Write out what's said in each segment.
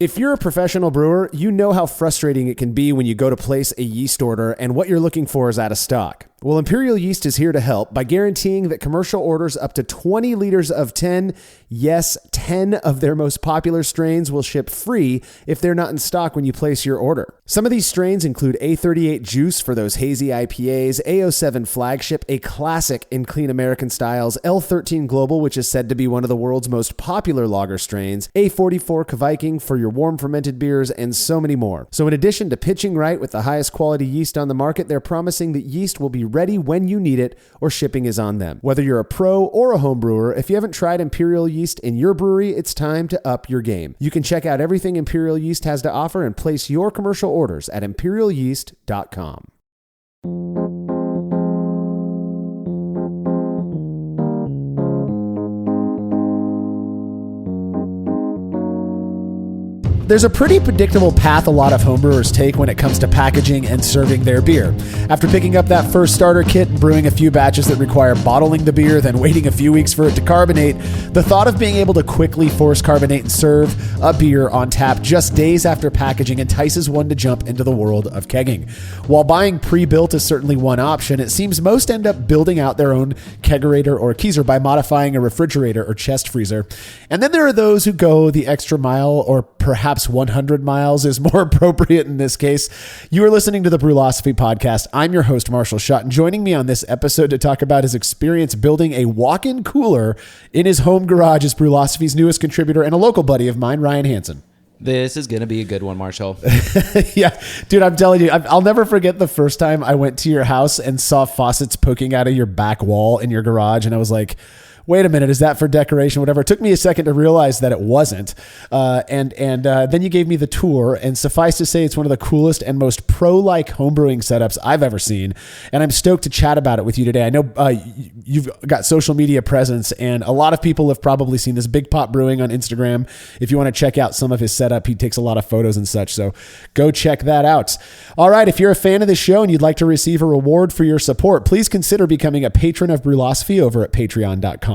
If you're a professional brewer, you know how frustrating it can be when you go to place a yeast order and what you're looking for is out of stock. Well, Imperial Yeast is here to help by guaranteeing that commercial orders up to 20 liters of 10, yes, 10 of their most popular strains will ship free if they're not in stock when you place your order. Some of these strains include A38 Juice for those hazy IPAs, A07 Flagship, a classic in clean American styles, L13 Global, which is said to be one of the world's most popular lager strains, A44 Viking for your warm fermented beers, and so many more. So in addition to pitching right with the highest quality yeast on the market, they're promising that yeast will be ready when you need it or shipping is on them. Whether you're a pro or a home brewer, if you haven't tried Imperial Yeast in your brewery, it's time to up your game. You can check out everything Imperial Yeast has to offer and place your commercial orders at imperialyeast.com. There's a pretty predictable path a lot of homebrewers take when it comes to packaging and serving their beer. After picking up that first starter kit and brewing a few batches that require bottling the beer, then waiting a few weeks for it to carbonate, the thought of being able to quickly force carbonate and serve a beer on tap just days after packaging entices one to jump into the world of kegging. While buying pre-built is certainly one option, it seems most end up building out their own kegerator or keezer by modifying a refrigerator or chest freezer. And then there are those who go the extra mile, or perhaps 100 miles is more appropriate in this case. You are listening to the Brülosophy podcast. I'm your host, Marshall Schutt, and joining me on this episode to talk about his experience building a walk-in cooler in his home garage is Brülosophy's newest contributor and a local buddy of mine, Ryan Hansen. This is going to be a good one, Marshall. Yeah, dude, I'm telling you, I'll never forget the first time I went to your house and saw faucets poking out of your back wall in your garage, and I was like, wait a minute, is that for decoration, whatever? It took me a second to realize that it wasn't. And then you gave me the tour, and suffice to say, it's one of the coolest and most pro-like homebrewing setups I've ever seen. And I'm stoked to chat about it with you today. I know you've got social media presence, and a lot of people have probably seen this Big Pot Brewing on Instagram. If you want to check out some of his setup, he takes a lot of photos and such. So go check that out. All right, if you're a fan of the show and you'd like to receive a reward for your support, please consider becoming a patron of Brülosophy over at patreon.com/Brülosophy.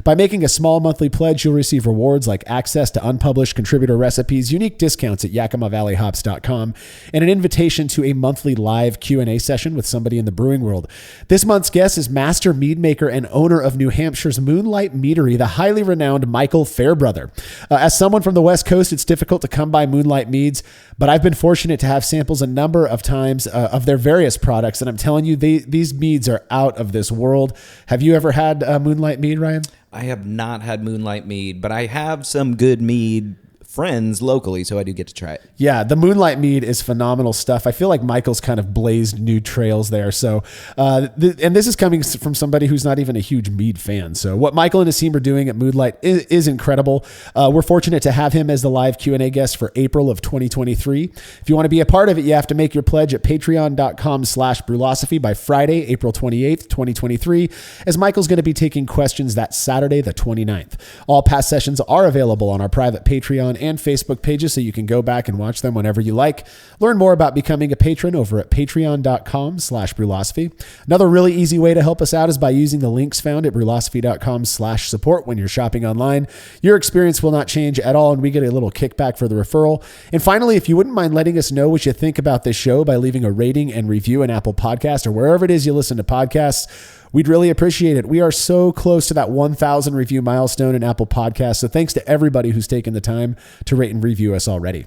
By making a small monthly pledge, you'll receive rewards like access to unpublished contributor recipes, unique discounts at YakimaValleyHops.com, and an invitation to a monthly live Q&A session with somebody in the brewing world. This month's guest is master mead maker and owner of New Hampshire's Moonlight Meadery, the highly renowned Michael Fairbrother. As someone from the West Coast, it's difficult to come by Moonlight meads, but I've been fortunate to have samples a number of times of their various products, and I'm telling you, these meads are out of this world. Have you ever had Moonlight mead, Ryan? I have not had Moonlight mead, but I have some good mead friends locally, so I do get to try it. Yeah, the Moonlight mead is phenomenal stuff. I feel like Michael's kind of blazed new trails there. So, and this is coming from somebody who's not even a huge mead fan. So what Michael and his team are doing at Moonlight is incredible. We're fortunate to have him as the live Q&A guest for April of 2023. If you want to be a part of it, you have to make your pledge at patreon.com/Brülosophy by Friday, April 28th, 2023, as Michael's going to be taking questions that Saturday, the 29th. All past sessions are available on our private Patreon and Facebook pages, so you can go back and watch them whenever you like. Learn more about becoming a patron over at patreon.com/Brülosophy. Another really easy way to help us out is by using the links found at brülosophy.com/support when you're shopping online. Your experience will not change at all, and we get a little kickback for the referral. And finally, if you wouldn't mind letting us know what you think about this show by leaving a rating and review in Apple Podcasts or wherever it is you listen to podcasts, we'd really appreciate it. We are so close to that 1,000 review milestone in Apple Podcasts, so thanks to everybody who's taken the time to rate and review us already.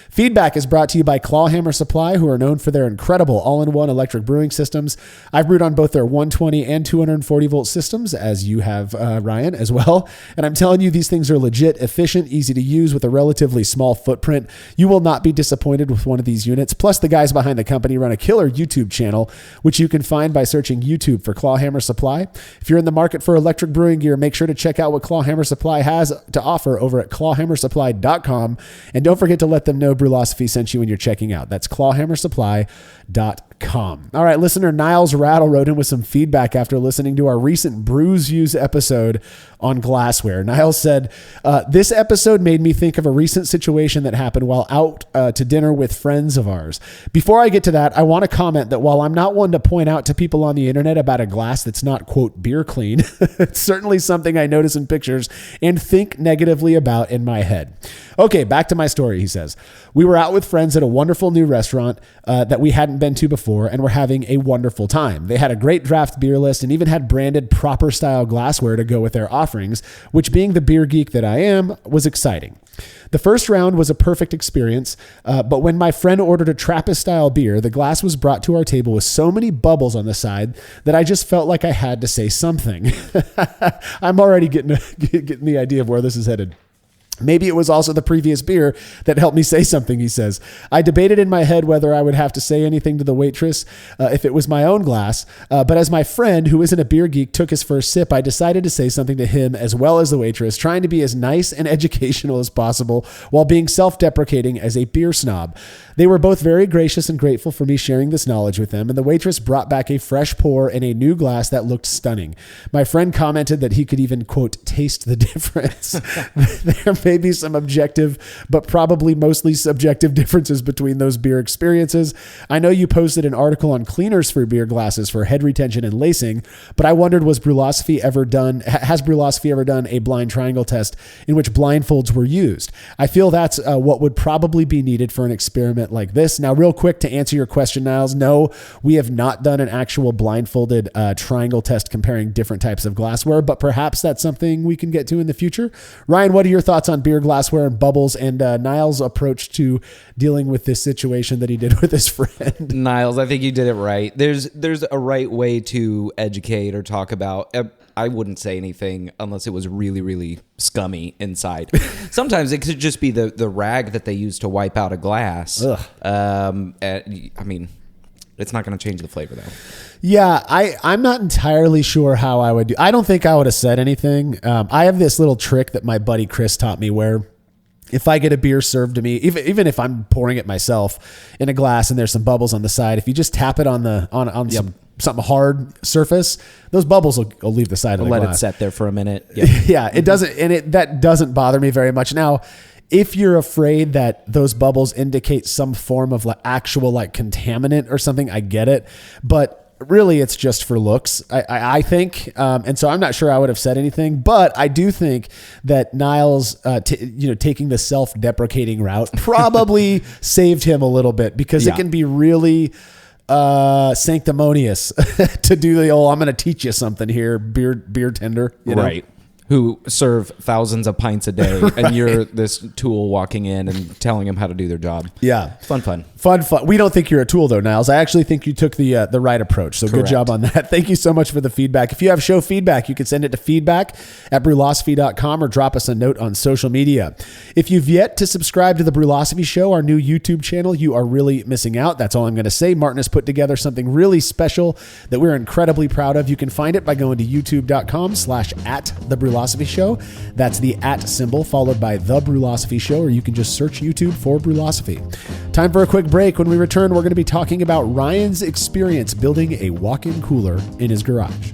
Feedback is brought to you by Clawhammer Supply, who are known for their incredible all-in-one electric brewing systems. I've brewed on both their 120 and 240 volt systems, as you have, Ryan, as well. And I'm telling you, these things are legit, efficient, easy to use with a relatively small footprint. You will not be disappointed with one of these units. Plus, the guys behind the company run a killer YouTube channel, which you can find by searching YouTube for Clawhammer Supply. If you're in the market for electric brewing gear, make sure to check out what Clawhammer Supply has to offer over at clawhammersupply.com. And don't forget to let them know Brülosophy sent you when you're checking out. That's clawhammersupply.com. All right, listener Niles Rattle wrote in with some feedback after listening to our recent Brews Views episode on glassware. Niles said, this episode made me think of a recent situation that happened while out to dinner with friends of ours. Before I get to that, I want to comment that while I'm not one to point out to people on the internet about a glass glass that's not, quote, beer clean. It's certainly something I notice in pictures and think negatively about in my head. Okay, back to my story, he says. We were out with friends at a wonderful new restaurant that we hadn't been to before and were having a wonderful time. They had a great draft beer list and even had branded proper style glassware to go with their offerings, which, being the beer geek that I am, was exciting. The first round was a perfect experience, but when my friend ordered a Trappist-style beer, the glass was brought to our table with so many bubbles on the side that I just felt like I had to say something. I'm already getting the idea of where this is headed. Maybe it was also the previous beer that helped me say something, he says. I debated in my head whether I would have to say anything to the waitress if it was my own glass, but as my friend, who isn't a beer geek, took his first sip, I decided to say something to him as well as the waitress, trying to be as nice and educational as possible while being self-deprecating as a beer snob. They were both very gracious and grateful for me sharing this knowledge with them, and the waitress brought back a fresh pour in a new glass that looked stunning. My friend commented that he could even, quote, taste the difference. There may be some objective, but probably mostly subjective differences between those beer experiences. I know you posted an article on cleaners for beer glasses for head retention and lacing, but I wondered, has Brülosophy ever done a blind triangle test in which blindfolds were used? I feel that's what would probably be needed for an experiment like this. Now, real quick to answer your question, Niles, no, we have not done an actual blindfolded triangle test comparing different types of glassware, but perhaps that's something we can get to in the future. Ryan, what are your thoughts on beer glassware and bubbles and Niles' approach to dealing with this situation that he did with his friend? Niles, I think you did it right. There's a right way to educate or talk about. I wouldn't say anything unless it was really, really scummy inside. Sometimes it could just be the rag that they use to wipe out a glass. I mean, it's not going to change the flavor, though. Yeah, I'm not entirely sure how I would do. I don't think I would have said anything. I have this little trick that my buddy Chris taught me where if I get a beer served to me, even if I'm pouring it myself in a glass and there's some bubbles on the side, if you just tap it on something hard surface, those bubbles will leave the side of the glass. Let it set there for a minute. Yep. Yeah, it doesn't, and that doesn't bother me very much. Now, if you're afraid that those bubbles indicate some form of actual contaminant or something, I get it, but really it's just for looks, I think. And so I'm not sure I would have said anything, but I do think that Niles, taking the self-deprecating route probably saved him a little bit because it can be really sanctimonious to do the I'm going to teach you something here, beer tender, right? Who serve thousands of pints a day, right. And you're this tool walking in and telling them how to do their job. Yeah, fun. We don't think you're a tool though, Niles. I actually think you took the right approach. So Correct. Good job on that. Thank you so much for the feedback. If you have show feedback, you can send it to feedback@brülosophy.com or drop us a note on social media. If you've yet to subscribe to the Brülosophy Show, our new YouTube channel, you are really missing out. That's all I'm going to say. Martin has put together something really special that we're incredibly proud of. You can find it by going to youtube.com/@thebrülosophy Show. That's the @ symbol followed by The Brülosophy Show, or you can just search YouTube for Brülosophy. Time for a quick break. When we return, we're going to be talking about Ryan's experience building a walk-in cooler in his garage.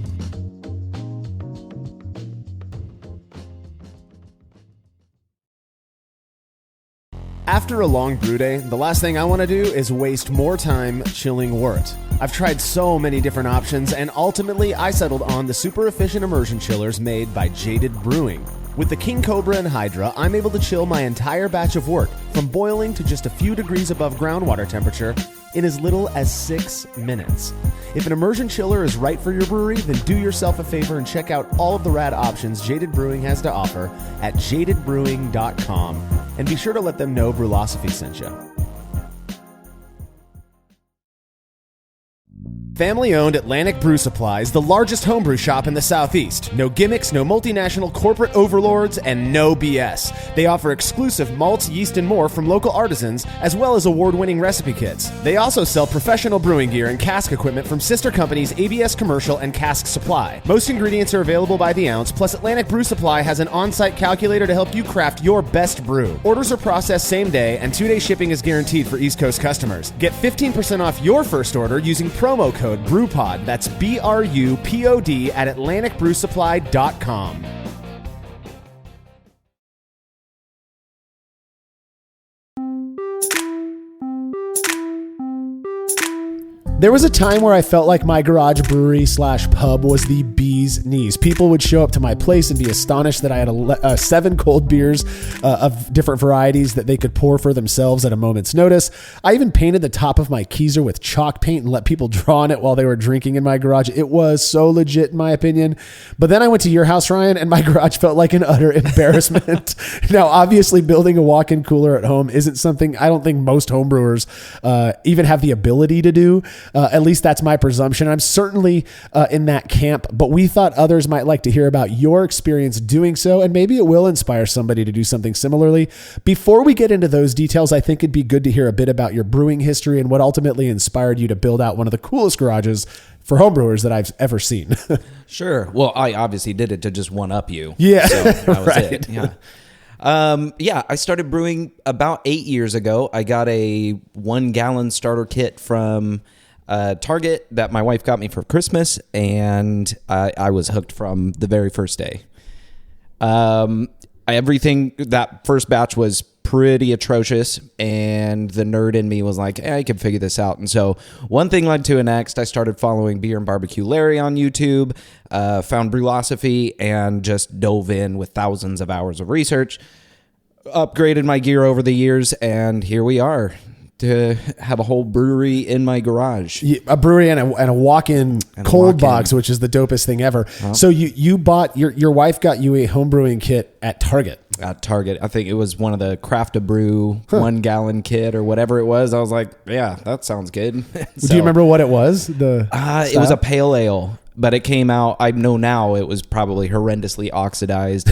After a long brew day, the last thing I want to do is waste more time chilling wort. I've tried so many different options, and ultimately I settled on the super efficient immersion chillers made by Jaded Brewing. With the King Cobra and Hydra, I'm able to chill my entire batch of wort from boiling to just a few degrees above groundwater temperature in as little as 6 minutes. If an immersion chiller is right for your brewery, then do yourself a favor and check out all of the rad options Jaded Brewing has to offer at jadedbrewing.com, and be sure to let them know Brülosophy sent you. Family-owned Atlantic Brew Supply is the largest homebrew shop in the Southeast. No gimmicks, no multinational corporate overlords, and no BS. They offer exclusive malts, yeast, and more from local artisans, as well as award-winning recipe kits. They also sell professional brewing gear and cask equipment from sister companies ABS Commercial and Cask Supply. Most ingredients are available by the ounce, plus Atlantic Brew Supply has an on-site calculator to help you craft your best brew. Orders are processed same day, and 2-day shipping is guaranteed for East Coast customers. Get 15% off your first order using promo code BREWPOD. That's BRUPOD at AtlanticBrewSupply.com. There was a time where I felt like my garage brewery / pub was the bee's knees. People would show up to my place and be astonished that I had 7 cold beers of different varieties that they could pour for themselves at a moment's notice. I even painted the top of my Keyser with chalk paint and let people draw on it while they were drinking in my garage. It was so legit in my opinion. But then I went to your house, Ryan, and my garage felt like an utter embarrassment. Now, obviously, building a walk-in cooler at home isn't something I don't think most homebrewers even have the ability to do. At least that's my presumption. I'm certainly in that camp, but we thought others might like to hear about your experience doing so, and maybe it will inspire somebody to do something similarly. Before we get into those details, I think it'd be good to hear a bit about your brewing history and what ultimately inspired you to build out one of the coolest garages for homebrewers that I've ever seen. Sure. Well, I obviously did it to just one-up you. Yeah. So that was right. it. Yeah. I started brewing about 8 years ago. I got a 1-gallon starter kit from Target that my wife got me for Christmas, and I was hooked from the very first day. Everything, that first batch was pretty atrocious, and the nerd in me was like, I can figure this out. And so one thing led to the next. I started following Beer and Barbecue Larry on YouTube, found Brülosophy, and just dove in with thousands of hours of research, upgraded my gear over the years, and here we are to have a whole brewery in my garage. A brewery and a walk-in cold box, which is the dopest thing ever. So you bought, your wife got you a home brewing kit at Target. At Target. I think it was one of the Craft a Brew 1-gallon kit or whatever it was. I was like, yeah, that sounds good. So, do you remember what it was? It was a pale ale, but it came out, I know now it was probably horrendously oxidized,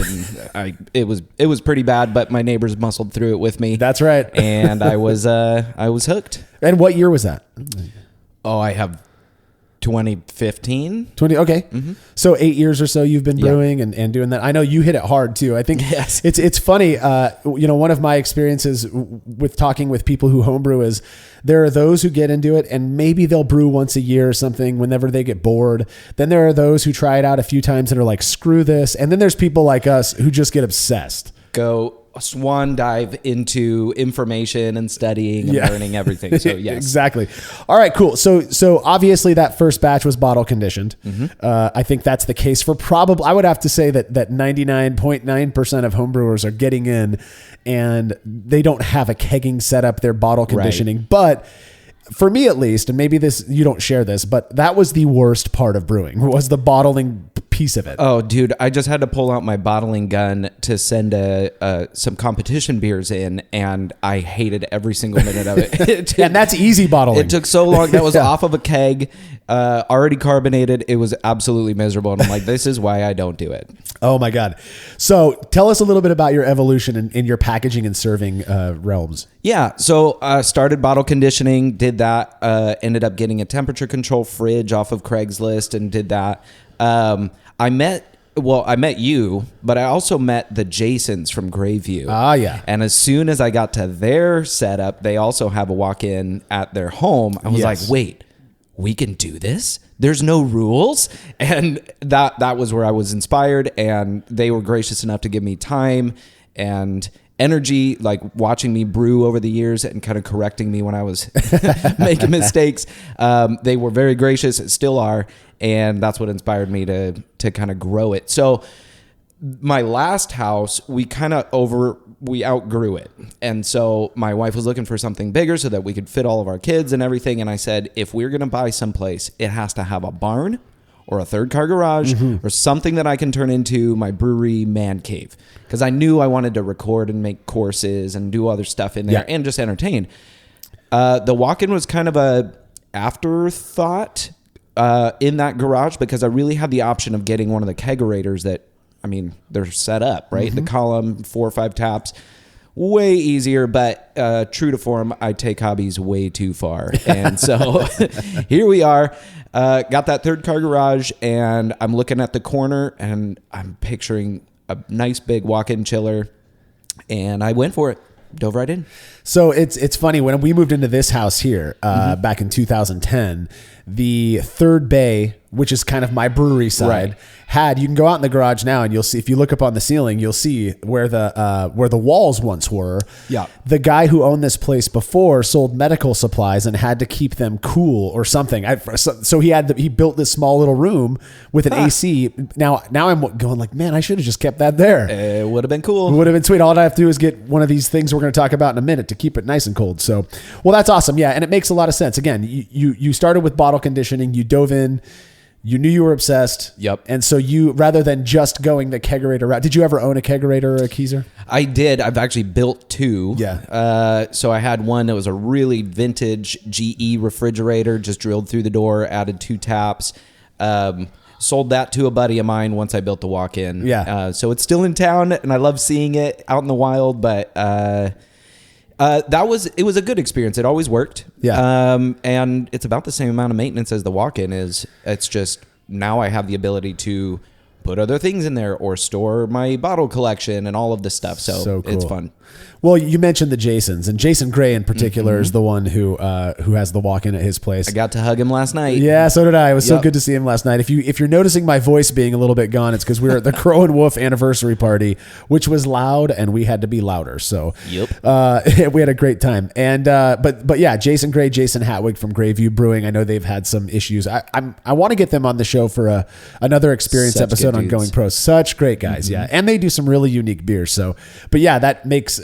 and it was pretty bad, but my neighbors muscled through it with me. That's right. And I was hooked. And what year was that? Oh, I have 2015. Okay. Mm-hmm. So 8 years or so you've been brewing and doing that. I know you hit it hard too. I think yes. It's funny. One of my experiences with talking with people who homebrew is there are those who get into it and maybe they'll brew once a year or something whenever they get bored. Then there are those who try it out a few times and are like, screw this. And then there's people like us who just get obsessed. Go swan dive into information and studying and learning everything. So yes, exactly. All right, cool. So obviously that first batch was bottle conditioned. Mm-hmm. I think that's the case for probably, I would have to say that 99.9% of homebrewers are getting in and they don't have a kegging setup, they're bottle conditioning. Right. But for me at least, and maybe you don't share this, but that was the worst part of brewing, was the bottling piece of it. Oh, dude, I just had to pull out my bottling gun to send some competition beers in, and I hated every single minute of it. And that's easy bottling. It took so long. That was off of a keg, already carbonated. It was absolutely miserable. And I'm like, this is why I don't do it. Oh my God. So tell us a little bit about your evolution in your packaging and serving realms. Yeah. So I started bottle conditioning, did that, ended up getting a temperature control fridge off of Craigslist and did that. I met you, but I also met the Jasons from Grayview. Ah, yeah. And as soon as I got to their setup, they also have a walk-in at their home. I was like, wait, we can do this? There's no rules? And that was where I was inspired, and they were gracious enough to give me time and energy, like watching me brew over the years and kind of correcting me when I was making mistakes. They were very gracious, still are. And that's what inspired me to kind of grow it. So my last house, we outgrew it. And so my wife was looking for something bigger so that we could fit all of our kids and everything. And I said, if we're going to buy someplace, it has to have a barn or a 3rd-car garage or something that I can turn into my brewery man cave. Because I knew I wanted to record and make courses and do other stuff in there and just entertain. The walk-in was kind of a afterthought in that garage because I really had the option of getting one of the kegerators that, I mean, they're set up, right? The column, 4 or 5 taps, way easier, but true to form, I take hobbies way too far. And so here we are, got that 3rd-car garage, and I'm looking at the corner and I'm picturing a nice big walk-in chiller, and I went for it. Dove right in. So it's funny, when we moved into this house here back in 2010, the 3rd bay which is kind of my brewery side, you can go out in the garage now and you'll see, if you look up on the ceiling, you'll see where the walls once were. Yeah. The guy who owned this place before sold medical supplies and had to keep them cool or something. So he built this small little room with an AC. Now I'm going like, man, I should have just kept that there. It would have been cool. It would have been sweet. All I have to do is get one of these things we're going to talk about in a minute to keep it nice and cold. So, well, that's awesome. Yeah. And it makes a lot of sense. Again, you started with bottle conditioning, you dove in, you knew you were obsessed. Yep. And so you, rather than just going the kegerator route, did you ever own a kegerator or a Keezer? I did. I've actually built two. Yeah. So I had one that was a really vintage GE refrigerator, just drilled through the door, added 2 taps. Sold that to a buddy of mine once I built the walk-in. Yeah. So it's still in town, and I love seeing it out in the wild, but it was a good experience. It always worked. Yeah. And it's about the same amount of maintenance as the walk-in is. It's just now I have the ability to put other things in there or store my bottle collection and all of this stuff. So cool. It's fun. Well, you mentioned the Jasons, and Jason Gray in particular is the one who has the walk-in at his place. I got to hug him last night. Yeah, so did I. It was so good to see him last night. If you're noticing my voice being a little bit gone, it's because we were at the Crow and Wolf anniversary party, which was loud, and we had to be louder. So we had a great time. And but yeah, Jason Gray, Jason Hatwig from Grayview Brewing. I know they've had some issues. I want to get them on the show for another experience episode on Going Pro. Such great guys, yeah, and they do some really unique beers. So, but yeah, that makes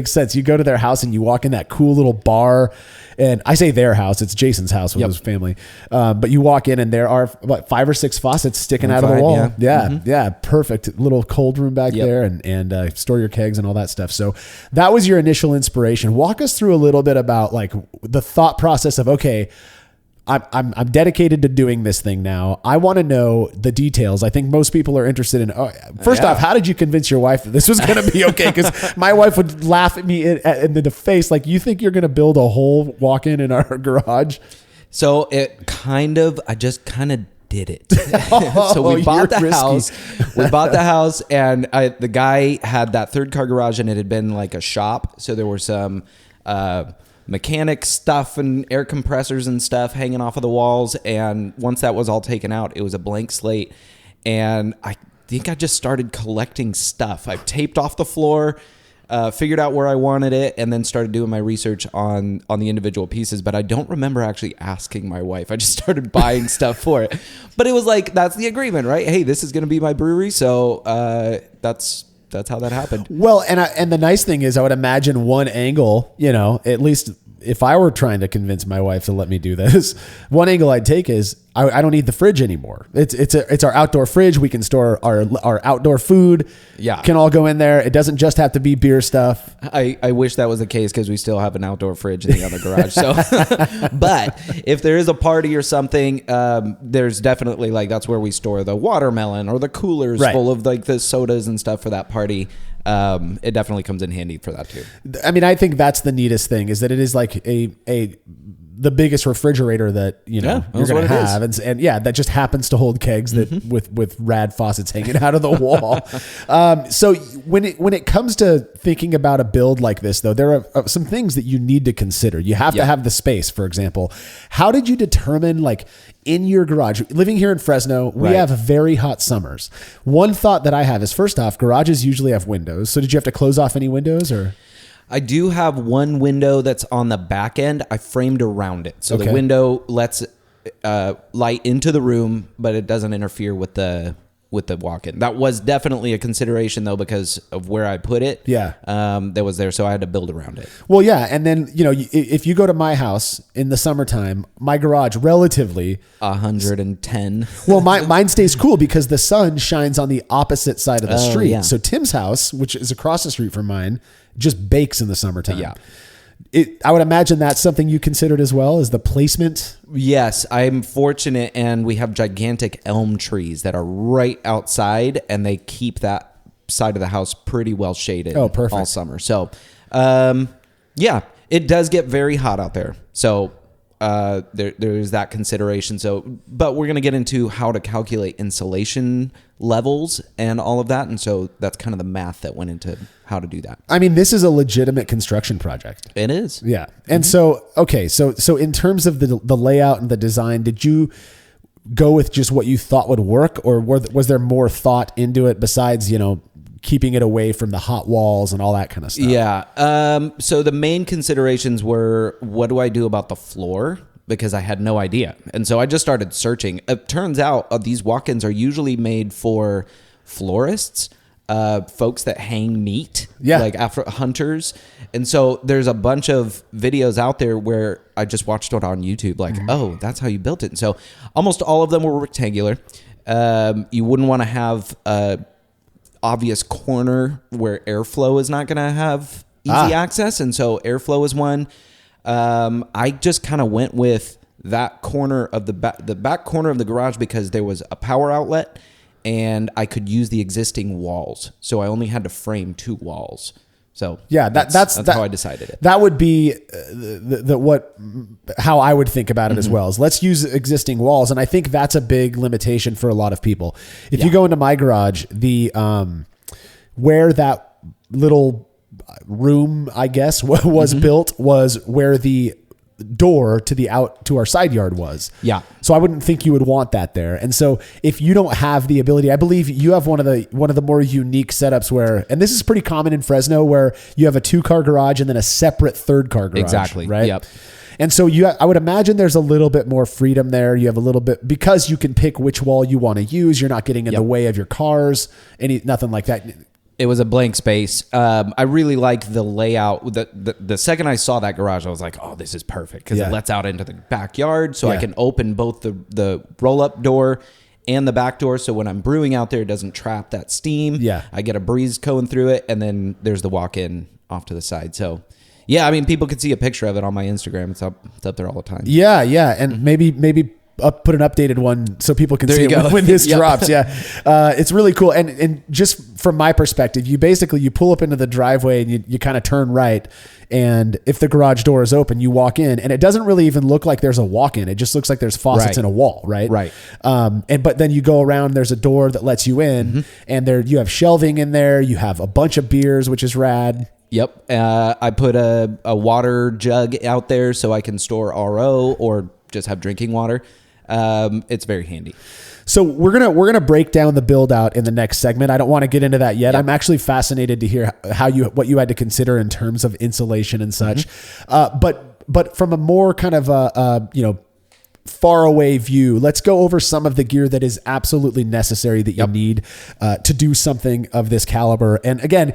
sense. You go to their house and you walk in that cool little bar, and I say their house, it's Jason's house with his family. But you walk in and there are 5 or 6 faucets sticking out of the wall. Yeah. Perfect little cold room back there, and store your kegs and all that stuff. So that was your initial inspiration. Walk us through a little bit about like the thought process of, okay, I'm dedicated to doing this thing now. I want to know the details. I think most people are interested in, first off, how did you convince your wife that this was going to be okay? Because my wife would laugh at me in the face. Like, you think you're going to build a whole walk-in in our garage? So I just kind of did it. So we bought the house. We bought the house, and the guy had that 3rd-car garage, and it had been like a shop. So there were some mechanic stuff and air compressors and stuff hanging off of the walls. And once that was all taken out, it was a blank slate. And I think I just started collecting stuff. I taped off the floor, figured out where I wanted it, and then started doing my research on the individual pieces. But I don't remember actually asking my wife. I just started buying stuff for it. But it was like, that's the agreement, right? Hey, this is going to be my brewery. So that's how that happened. Well, and the nice thing is, I would imagine one angle, at least if I were trying to convince my wife to let me do this, one angle I'd take is I don't need the fridge anymore. It's our outdoor fridge. We can store our outdoor food. Yeah, can all go in there. It doesn't just have to be beer stuff. I wish that was the case, because we still have an outdoor fridge in the other garage. So, but if there is a party or something, there's definitely that's where we store the watermelon or the coolers full of the sodas and stuff for that party. It definitely comes in handy for that too. I mean, I think that's the neatest thing, is that it is like the biggest refrigerator that you're going to have, and that just happens to hold kegs that with rad faucets hanging out of the wall. So when it comes to thinking about a build like this, though, there are some things that you need to consider. You have to have the space. For example, how did you determine, in your garage, living here in Fresno, we have very hot summers. One thought that I have is, first off, garages usually have windows. So did you have to close off any windows, or? I do have one window that's on the back end. I framed around it. So the window lets light into the room, but it doesn't interfere with the walk-in. That was definitely a consideration, though, because of where I put it. Yeah. That was there, so I had to build around it. Well, yeah, and then, if you go to my house in the summertime, my garage relatively 110. Well, mine stays cool because the sun shines on the opposite side of the street. Yeah. So Tim's house, which is across the street from mine, just bakes in the summertime. Yeah. I would imagine that's something you considered as well, as the placement. Yes, I'm fortunate, and we have gigantic elm trees that are right outside, and they keep that side of the house pretty well shaded. Oh, perfect. All summer. So, it does get very hot out there. So there's that consideration. So, but we're going to get into how to calculate insulation levels and all of that. And so that's kind of the math that went into how to do that. I mean, this is a legitimate construction project. It is. Yeah. And so in terms of the layout and the design, did you, go with just what you thought would work, or was there more thought into it besides, keeping it away from the hot walls and all that kind of stuff? Yeah. So the main considerations were, what do I do about the floor? Because I had no idea. And so I just started searching. It turns out these walk-ins are usually made for florists, folks that hang meat, like after hunters. And so there's a bunch of videos out there where I just watched it on YouTube, like, oh, that's how you built it. And so almost all of them were rectangular. You wouldn't want to have a obvious corner where airflow is not going to have easy access. And so airflow is one. I just kind of went with that corner of the back corner of the garage because there was a power outlet and I could use the existing walls. So I only had to frame 2 walls. So yeah, that's how I decided it. That would be how I would think about it as well. Is let's use existing walls, and I think that's a big limitation for a lot of people. If you go into my garage, the where that little room, I guess, was built was where the door to our side yard was. Yeah. So I wouldn't think you would want that there. And so if you don't have the ability, I believe you have one of the more unique setups where, and this is pretty common in Fresno, where you have a 2-car garage and then a separate 3rd-car garage. Exactly. Right. Yep. And so I would imagine there's a little bit more freedom there. You have a little bit, because you can pick which wall you want to use. You're not getting in the way of your cars, nothing like that. It was a blank space. I really liked the layout. The second I saw that garage, I was like, oh, this is perfect because it lets out into the backyard. So I can open both the roll-up door and the back door. So when I'm brewing out there, it doesn't trap that steam. Yeah. I get a breeze going through it. And then there's the walk-in off to the side. So, yeah, I mean, people could see a picture of it on my Instagram. It's up there all the time. Yeah, yeah. And maybe put an updated one so people can see it when this drops. Yeah. It's really cool. And just from my perspective, you pull up into the driveway and you kind of turn right. And if the garage door is open, you walk in and it doesn't really even look like there's a walk-in. It just looks like there's faucets in a wall. Right. Right. But then you go around, there's a door that lets you in and you have shelving in there. You have a bunch of beers, which is rad. Yep. I put a water jug out there so I can store RO or just have drinking water. It's very handy. So we're gonna break down the build out in the next segment. I don't want to get into that yet. I'm actually fascinated to hear what you had to consider in terms of insulation and such. But from a more kind of far away view, let's go over some of the gear that is absolutely necessary that you need to do something of this caliber. And again,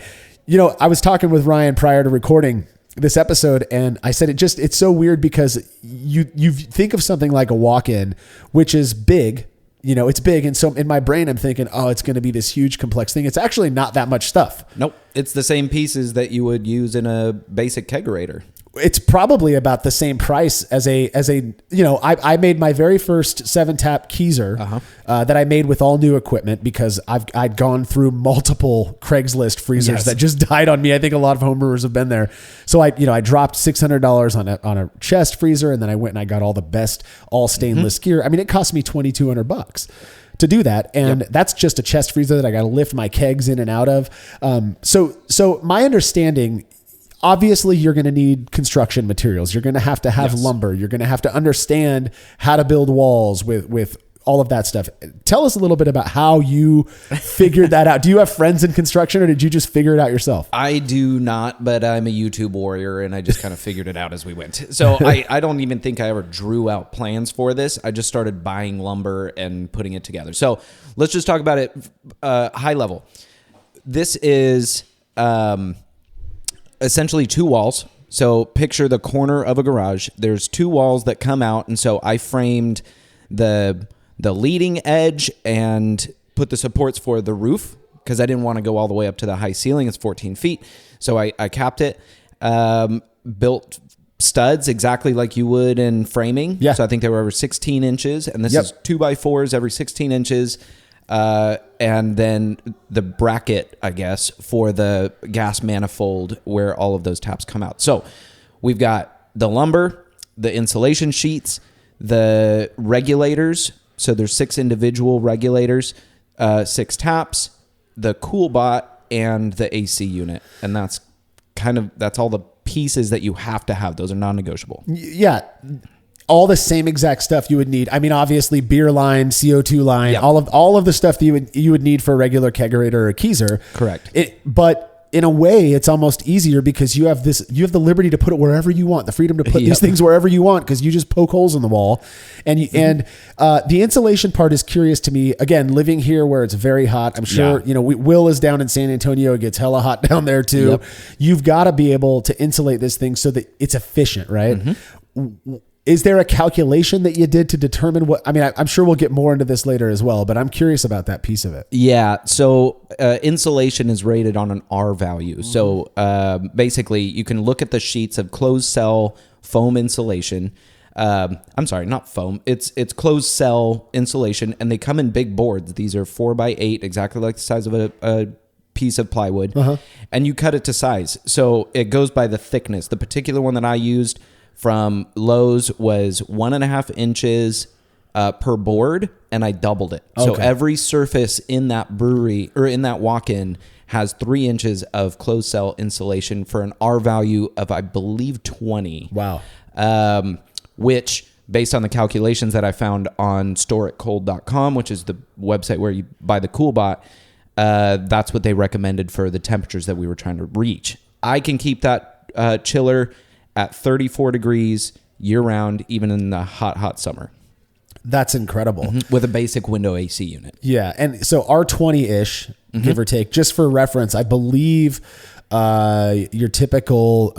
I was talking with Ryan prior to recording this episode, and I said it's so weird because you think of something like a walk-in, which is big, it's big, and so in my brain I'm thinking, oh, it's going to be this huge complex thing. It's actually not that much stuff. Nope, it's the same pieces that you would use in a basic kegerator. It's probably about the same price as I made my very first 7-tap Keezer that I made with all new equipment because I'd gone through multiple Craigslist freezers that just died on me. I think a lot of homebrewers have been there. So I dropped $600 on a chest freezer, and then I went and I got all the best all stainless gear. I mean, it cost me $2,200 to do that. And that's just a chest freezer that I got to lift my kegs in and out of. So my understanding, obviously, you're going to need construction materials. You're going to have lumber. You're going to have to understand how to build walls with all of that stuff. Tell us a little bit about how you figured that out. Do you have friends in construction, or did you just figure it out yourself? I do not, but I'm a YouTube warrior, and I just kind of figured it out as we went. So I don't even think I ever drew out plans for this. I just started buying lumber and putting it together. So let's just talk about it high level. This is essentially 2 walls. So picture the corner of a garage. There's 2 walls that come out, and so I framed the leading edge and put the supports for the roof because I didn't want to go all the way up to the high ceiling. It's 14 feet. So I capped it, built studs exactly like you would in framing. Yeah. So I think they were over 16 inches, and this is 2x4s every 16 inches. And then the bracket, I guess, for the gas manifold where all of those taps come out. So we've got the lumber, the insulation sheets, the regulators. So there's 6 individual regulators, 6 taps, the cool bot, and the AC unit. And that's all the pieces that you have to have. Those are non-negotiable. Yeah. all the same exact stuff you would need. I mean, obviously beer line, CO2 line, Yep. all of the stuff that you would need for a regular kegerator or a keezer. Correct. But in a way, it's almost easier because you have the liberty to put it wherever you want, the freedom to put these things wherever you want, because you just poke holes in the wall. And the insulation part is curious to me. Again, living here where it's very hot, I'm sure, Will is down in San Antonio. It gets hella hot down there too. Yep. You've got to be able to insulate this thing so that it's efficient, right? Is there a calculation that you did to determine what? I mean, I'm sure we'll get more into this later as well, but I'm curious about that piece of it. Yeah. So insulation is rated on an R value. So basically, you can look at the sheets of closed cell foam insulation. I'm sorry, not foam. It's closed cell insulation, and they come in big boards. These are 4x8, exactly like the size of a piece of plywood, and you cut it to size. So it goes by the thickness. The particular one that I used from Lowe's was 1.5 inches per board, and I doubled it. So every surface in that brewery or in that walk-in has 3 inches of closed cell insulation for an R value of, I believe, 20. Wow. Which, based on the calculations that I found on storeitcold.com, which is the website where you buy the CoolBot, that's what they recommended for the temperatures that we were trying to reach. I can keep that chiller at 34 degrees year-round, even in the hot summer. That's incredible. With a basic window AC unit. Yeah, and so R20-ish, give or take, just for reference, I believe your typical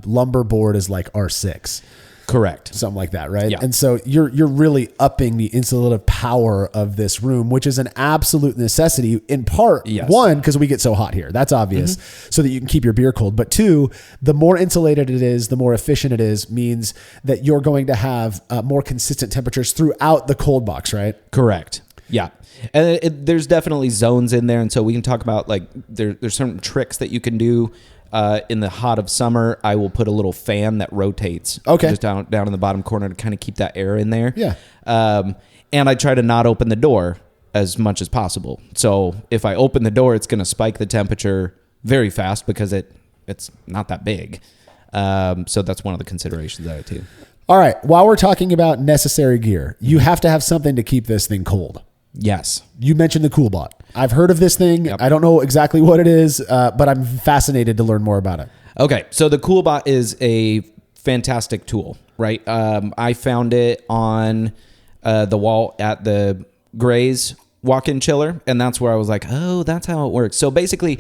lumber board is like R6. Correct. Something like that, right? Yeah. And so you're really upping the insulative power of this room, which is an absolute necessity in part, one, because we get so hot here. That's obvious. So that you can keep your beer cold. But two, the more insulated it is, the more efficient it is, means that you're going to have more consistent temperatures throughout the cold box, right? Correct. Yeah. And there's definitely zones in there. And so we can talk about like there's certain tricks that you can do. In the hot of summer, I will put a little fan that rotates just down in the bottom corner to kind of keep that air in there. Yeah. And I try to not open the door as much as possible. So if I open the door, it's going to spike the temperature very fast because it's not that big. So that's one of the considerations that I do. All right. While we're talking about necessary gear, you have to have something to keep this thing cold. Yes. You mentioned the CoolBot. I've heard of this thing. Yep. I don't know exactly what it is, but I'm fascinated to learn more about it. Okay. So the CoolBot is a fantastic tool, right? I found it on the wall at the Gray's walk-in chiller, and that's where I was like, oh, that's how it works. So basically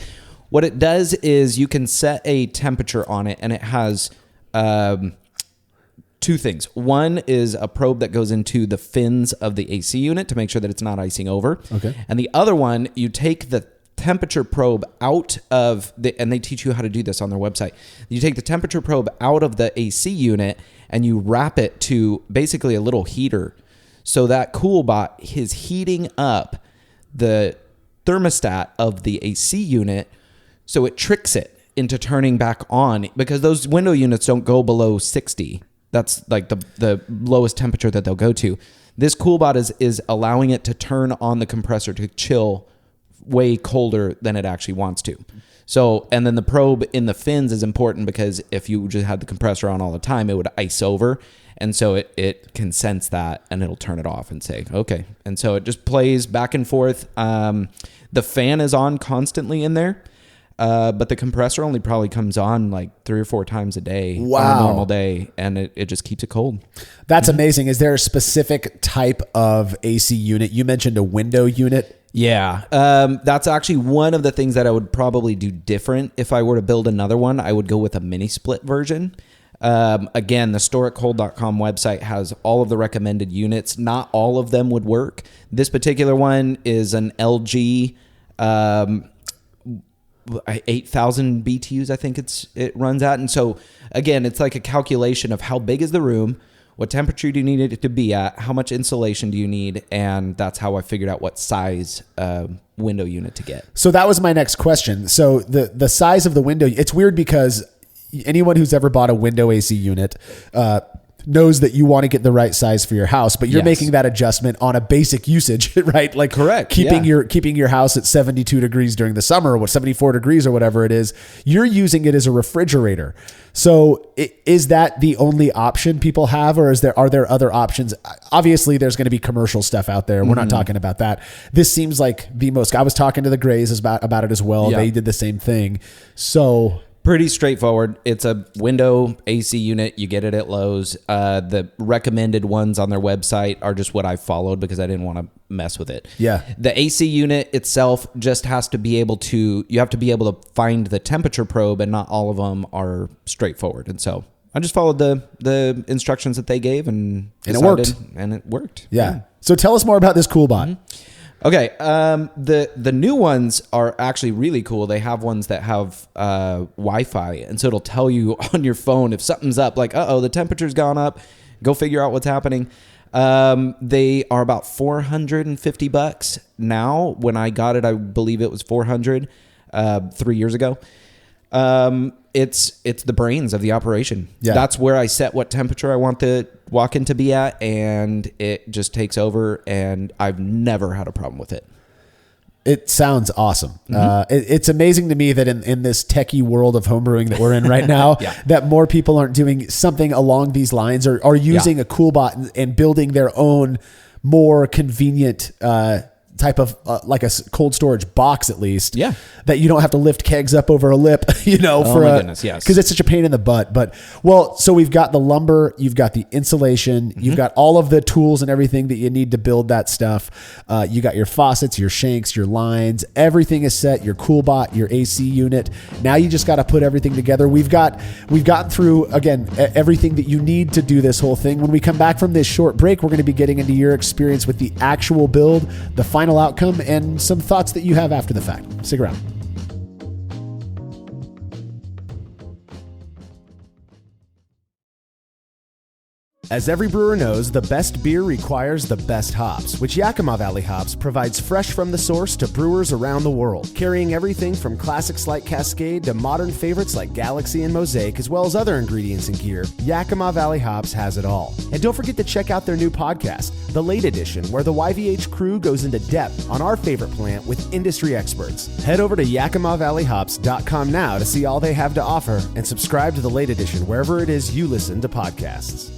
what it does is you can set a temperature on it, and it has two things. One is a probe that goes into the fins of the AC unit to make sure that it's not icing over. Okay. And the other one, you take the temperature probe out of and they teach you how to do this on their website. You take the temperature probe out of the AC unit and you wrap it to basically a little heater. So that CoolBot is heating up the thermostat of the AC unit. So it tricks it into turning back on because those window units don't go below 60. That's like the lowest temperature that they'll go to. This CoolBot is allowing it to turn on the compressor to chill way colder than it actually wants to. So, and then the probe in the fins is important because if you just had the compressor on all the time, it would ice over. And so it can sense that and it'll turn it off and say, okay. And so it just plays back and forth. The fan is on constantly in there. But the compressor only probably comes on like 3 or 4 times a day on a normal day, and it just keeps it cold. That's amazing. Is there a specific type of AC unit? You mentioned a window unit. Yeah. That's actually one of the things that I would probably do different. If I were to build another one, I would go with a mini split version. Again, the storeitcold.com website has all of the recommended units. Not all of them would work. This particular one is an LG 8,000 BTUs, I think it runs at. And so again, it's like a calculation of how big is the room, what temperature do you need it to be at, how much insulation do you need, and that's how I figured out what size window unit to get. So that was my next question. So the size of the window, it's weird because anyone who's ever bought a window AC unit, knows that you want to get the right size for your house, but you're Yes. making that adjustment on a basic usage, right? Like Correct, keeping yeah. your house at 72 degrees during the summer, or 74 degrees or whatever it is. You're using it as a refrigerator. So is that the only option people have, or are there other options? Obviously there's going to be commercial stuff out there. We're not talking about that. This seems like the most, I was talking to the Grays about it as well. Yeah. They did the same thing. So Pretty straightforward. It's a window AC unit. You get it at Lowe's. The recommended ones on their website are just what I followed because I didn't want to mess with it. Yeah. The AC unit itself just has to be able to, you have to be able to find the temperature probe, and not all of them are straightforward. And so I just followed the instructions that they gave, and it worked. And it worked. Yeah. So tell us more about this CoolBot. Okay, the new ones are actually really cool. They have ones that have Wi-Fi, and so it'll tell you on your phone if something's up, like, the temperature's gone up. Go figure out what's happening. They are about $450 now. When I got it, I believe it was $400 3 years ago. It's the brains of the operation. Yeah. That's where I set what temperature I want the walk-in to be at, and it just takes over, and I've never had a problem with it. It sounds awesome. It's amazing to me that in this techie world of homebrewing that we're in right now, Yeah. that more people aren't doing something along these lines, or are using a CoolBot and building their own more convenient type of like a cold storage box, at least. Yeah. That you don't have to lift kegs up over a lip, Oh my goodness, yes. because it's such a pain in the butt. But so we've got the lumber, you've got the insulation, you've got all of the tools and everything that you need to build that stuff. You got your faucets, your shanks, your lines, everything is set. Your CoolBot, your AC unit. Now you just got to put everything together. We've gotten through again everything that you need to do this whole thing. When we come back from this short break, we're going to be getting into your experience with the actual build, the final outcome, and some thoughts that you have after the fact. Stick around. As every brewer knows, the best beer requires the best hops, which Yakima Valley Hops provides fresh from the source to brewers around the world, carrying everything from classics like Cascade to modern favorites like Galaxy and Mosaic, as well as other ingredients and gear. Yakima Valley Hops has it all. And don't forget to check out their new podcast, The Late Edition, where the YVH crew goes into depth on our favorite plant with industry experts. Head over to YakimaValleyHops.com now to see all they have to offer, and subscribe to The Late Edition wherever it is you listen to podcasts.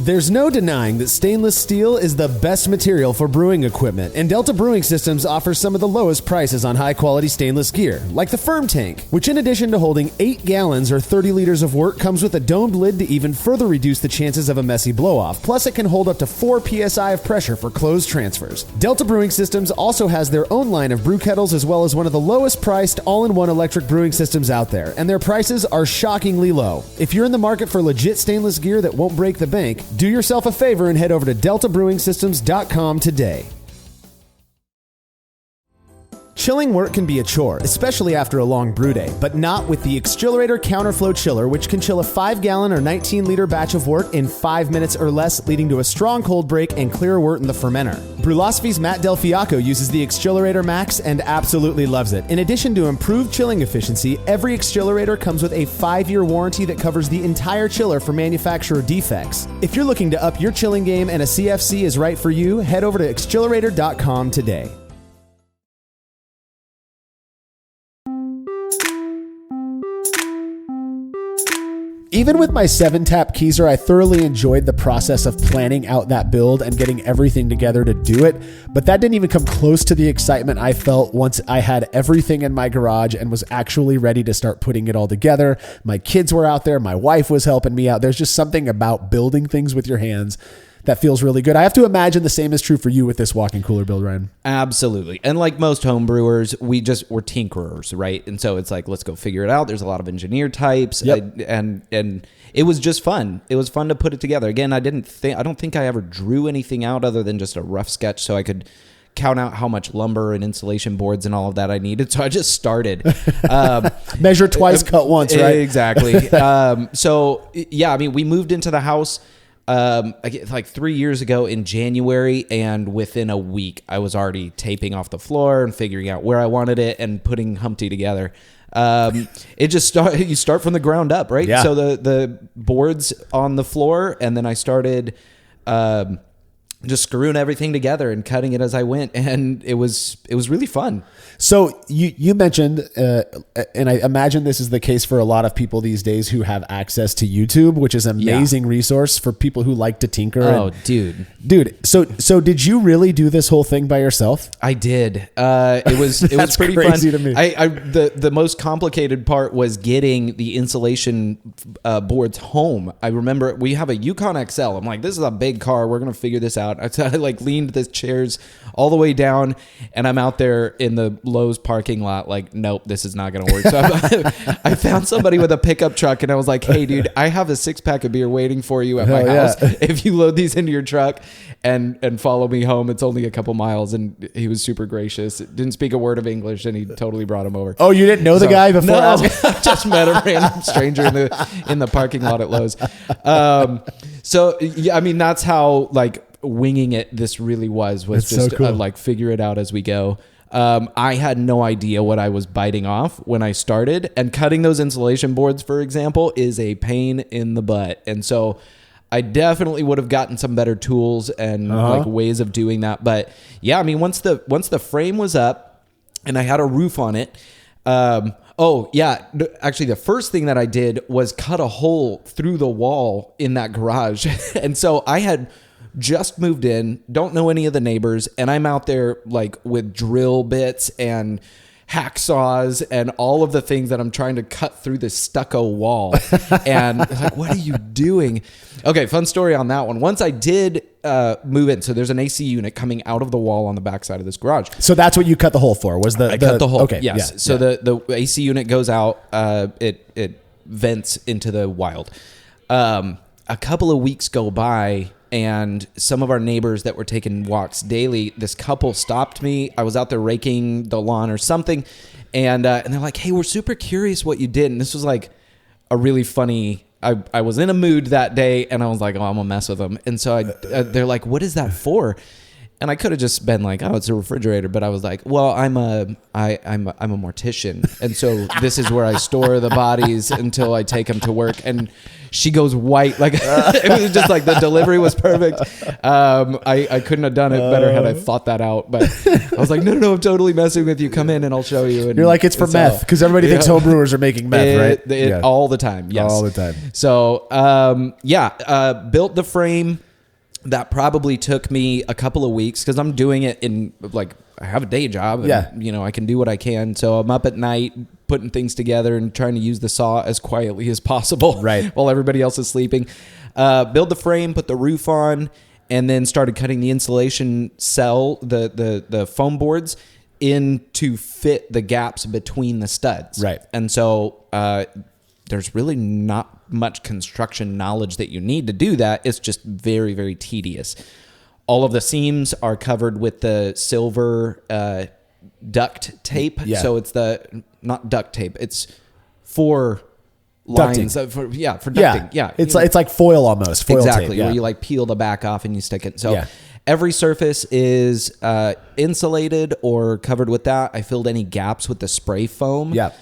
There's no denying that stainless steel is the best material for brewing equipment, and Delta Brewing Systems offers some of the lowest prices on high-quality stainless gear, like the Firm Tank, which in addition to holding 8 gallons or 30 liters of wort, comes with a domed lid to even further reduce the chances of a messy blow-off. Plus, it can hold up to 4 psi of pressure for closed transfers. Delta Brewing Systems also has their own line of brew kettles, as well as one of the lowest-priced all-in-one electric brewing systems out there, and their prices are shockingly low. If you're in the market for legit stainless gear that won't break the bank, do yourself a favor and head over to deltabrewingsystems.com today. Chilling wort can be a chore, especially after a long brew day, but not with the exGEERitor Counterflow Chiller, which can chill a 5-gallon or 19-liter batch of wort in 5 minutes or less, leading to a strong cold break and clear wort in the fermenter. Brülosophy's Matt Del Fiacco uses the exGEERitor Max and absolutely loves it. In addition to improved chilling efficiency, every exGEERitor comes with a 5-year warranty that covers the entire chiller for manufacturer defects. If you're looking to up your chilling game and a CFC is right for you, head over to exGEERitor.com today. Even with my 7-tap keezer, I thoroughly enjoyed the process of planning out that build and getting everything together to do it, but that didn't even come close to the excitement I felt once I had everything in my garage and was actually ready to start putting it all together. My kids were out there, my wife was helping me out. There's just something about building things with your hands that feels really good. I have to imagine the same is true for you with this walk-in cooler build, Ryan. Absolutely. And like most home brewers, we're tinkerers, right? And so it's like, let's go figure it out. There's a lot of engineer types. Yep. And it was just fun. It was fun to put it together. Again, I don't think I ever drew anything out other than just a rough sketch so I could count out how much lumber and insulation boards and all of that I needed. So I just started. Measure twice, cut once, right? Exactly. So yeah, I mean, we moved into the house like 3 years ago in January, and within a week I was already taping off the floor and figuring out where I wanted it and putting Humpty together. It just you start from the ground up, right? Yeah. So the boards on the floor, and then I started just screwing everything together and cutting it as I went, and it was really fun. So you mentioned, and I imagine this is the case for a lot of people these days who have access to YouTube, which is an amazing resource for people who like to tinker. Oh, dude. So did you really do this whole thing by yourself? I did. It was pretty crazy fun. to me. The most complicated part was getting the insulation boards home. I remember we have a Yukon XL. I'm like, this is a big car. We're gonna figure this out. I like leaned the chairs all the way down, and I'm out there in the Lowe's parking lot like, nope, this is not gonna work. So I found somebody with a pickup truck, and I was like, hey dude, I have a 6-pack of beer waiting for you at my house. If you load these into your truck and follow me home, it's only a couple miles. And he was super gracious, didn't speak a word of English, and he totally brought him over. Oh, you didn't know the guy before? No, I just met a random stranger in the parking lot at Lowe's. So yeah, I mean, that's how like winging it this really was That's just so cool. like figure it out as we go. I had no idea what I was biting off when I started, and cutting those insulation boards, for example, is a pain in the butt. And so I definitely would have gotten some better tools and like ways of doing that. But yeah, I mean, once the frame was up and I had a roof on it, oh yeah, actually the first thing that I did was cut a hole through the wall in that garage. And so I had just moved in, don't know any of the neighbors, and I'm out there like with drill bits and hacksaws and all of the things that I'm trying to cut through this stucco wall. And like, what are you doing? Okay, fun story on that one. Once I did move in, so there's an AC unit coming out of the wall on the backside of this garage. So that's what you cut the hole for? Was I cut the hole? Okay, yes. Yeah, so the AC unit goes out. It vents into the wild. A couple of weeks go by, and some of our neighbors that were taking walks daily, this couple stopped me. I was out there raking the lawn or something, and they're like, hey, we're super curious what you did. And this was like a really funny, I was in a mood that day, and I was like, oh, I'm gonna mess with them. And so they're like, what is that for? And I could have just been like, oh, it's a refrigerator. But I was like, well, I'm a mortician. And so this is where I store the bodies until I take them to work. And she goes white. Like it was just like the delivery was perfect. I couldn't have done it better had I thought that out. But I was like, no, I'm totally messing with you. Come in and I'll show you. And you're like, it's for meth, because everybody thinks home brewers are making meth, right? All the time. Yes. All the time. So, built the frame. That probably took me a couple of weeks because I'm doing it in like, I have a day job and, you know, I can do what I can. So I'm up at night putting things together and trying to use the saw as quietly as possible, right, while everybody else is sleeping. Build the frame, put the roof on, and then started cutting the insulation cell, the foam boards in to fit the gaps between the studs. Right. And so there's really not much construction knowledge that you need to do that. It's just very, very tedious. All of the seams are covered with the silver duct tape. Yeah. So it's not duct tape. It's four lines. For ducting. Yeah. It's like foil almost. Foil exactly. tape, Where you like peel the back off and you stick it. So every surface is insulated or covered with that. I filled any gaps with the spray foam. Yeah.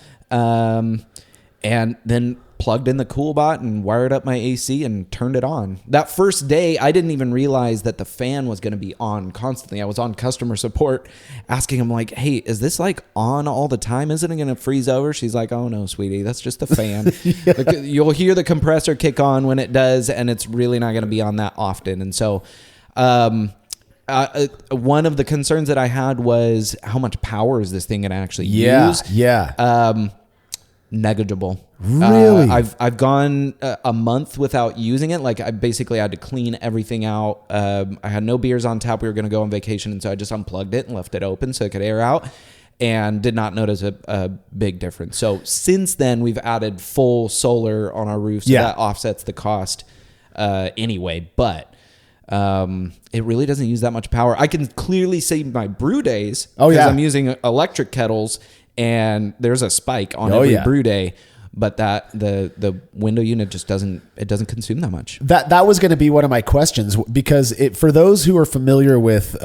And then plugged in the CoolBot and wired up my AC and turned it on. That first day, I didn't even realize that the fan was going to be on constantly. I was on customer support asking him like, hey, is this like on all the time? Isn't it going to freeze over? She's like, oh no, sweetie, that's just the fan. You'll hear the compressor kick on when it does, and it's really not going to be on that often. And so one of the concerns that I had was how much power is this thing going to actually use? Yeah. Negligible. Really? I've gone a month without using it. Like I basically had to clean everything out. I had no beers on tap. We were going to go on vacation, and so I just unplugged it and left it open so it could air out, and did not notice a big difference. So since then, we've added full solar on our roof, so that offsets the cost anyway. But it really doesn't use that much power. I can clearly save my brew days because I'm using electric kettles. And there's a spike on every brew day. but that the window unit just doesn't consume that much. That was going to be one of my questions, because for those who are familiar with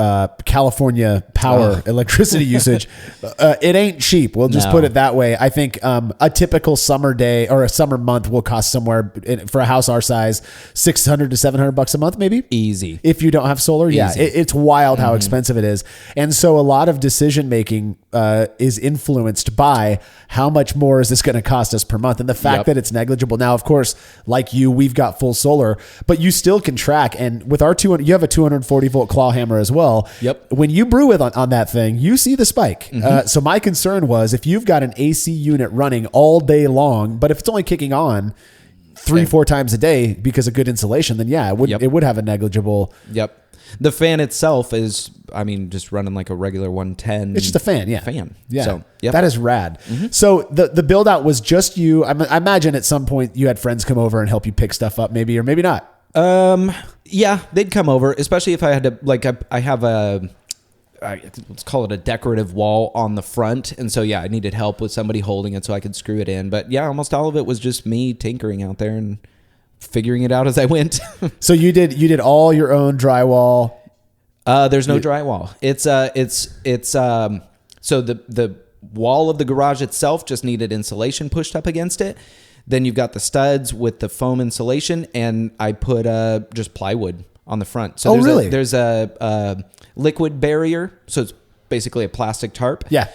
California power electricity usage, it ain't cheap. We'll just put it that way. I think a typical summer day or a summer month will cost somewhere for a house our size, $600 to $700 a month, maybe. Easy. If you don't have solar, yeah, it's wild how expensive it is. And so a lot of decision making is influenced by how much more is this going to cost us per month, and the fact that it's negligible. Now, of course, like you, we've got full solar, but you still can track. And with our you have a 240 volt claw hammer as well. Yep. When you brew it on that thing, you see the spike. So my concern was, if you've got an AC unit running all day long, but if it's only kicking on 3-4 times a day because of good insulation, then yeah, it would have a negligible. Yep. The fan itself is, I mean, just running like a regular 110. It's just a fan, yeah. Yeah. So, yep. That is rad. So the build out was just you. I imagine at some point you had friends come over and help you pick stuff up, maybe, or maybe not. Yeah, they'd come over, especially if I had to, like, I have let's call it a decorative wall on the front. And so, yeah, I needed help with somebody holding it so I could screw it in. But yeah, almost all of it was just me tinkering out there and figuring it out as I went. So you did all your own drywall. There's no drywall. So the wall of the garage itself just needed insulation pushed up against it. Then you've got the studs with the foam insulation, and I put just plywood on the front. So there's a liquid barrier. So it's basically a plastic tarp. Yeah.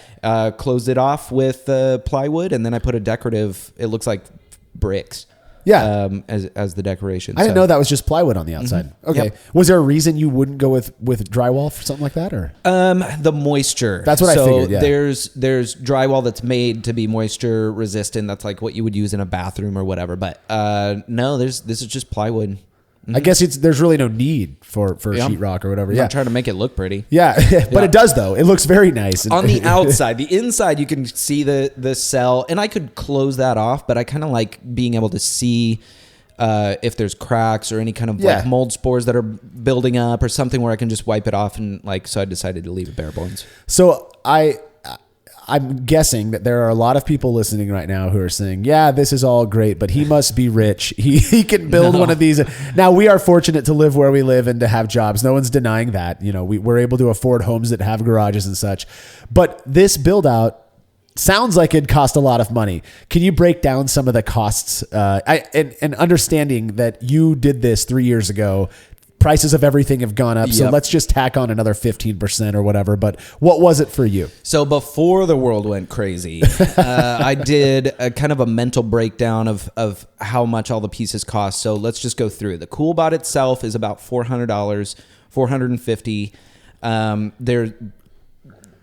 Closed it off with plywood, and then I put a decorative, it looks like bricks. Yeah. As the decoration. I didn't know that was just plywood on the outside. Okay. Yep. Was there a reason you wouldn't go with drywall for something like that, or? The moisture. That's what I figured. Yeah. There's drywall that's made to be moisture resistant. That's like what you would use in a bathroom or whatever. But no, this is just plywood. I guess there's really no need for sheetrock or whatever. I'm trying to make it look pretty. Yeah, but it does though. It looks very nice. On the outside. The inside, you can see the cell, and I could close that off, but I kind of like being able to see if there's cracks or any kind of like mold spores that are building up or something where I can just wipe it off, and so I decided to leave it bare bones. So I'm guessing that there are a lot of people listening right now who are saying, yeah, this is all great, but he must be rich. He can build one of these. Now, we are fortunate to live where we live and to have jobs. No one's denying that. You know, we're able to afford homes that have garages and such. But this build out sounds like it'd cost a lot of money. Can you break down some of the costs? And understanding that you did this 3 years ago, prices of everything have gone up. So let's just tack on another 15% or whatever. But what was it for you? So before the world went crazy, I did a kind of a mental breakdown of how much all the pieces cost. So let's just go through. The CoolBot itself is about $400, $450.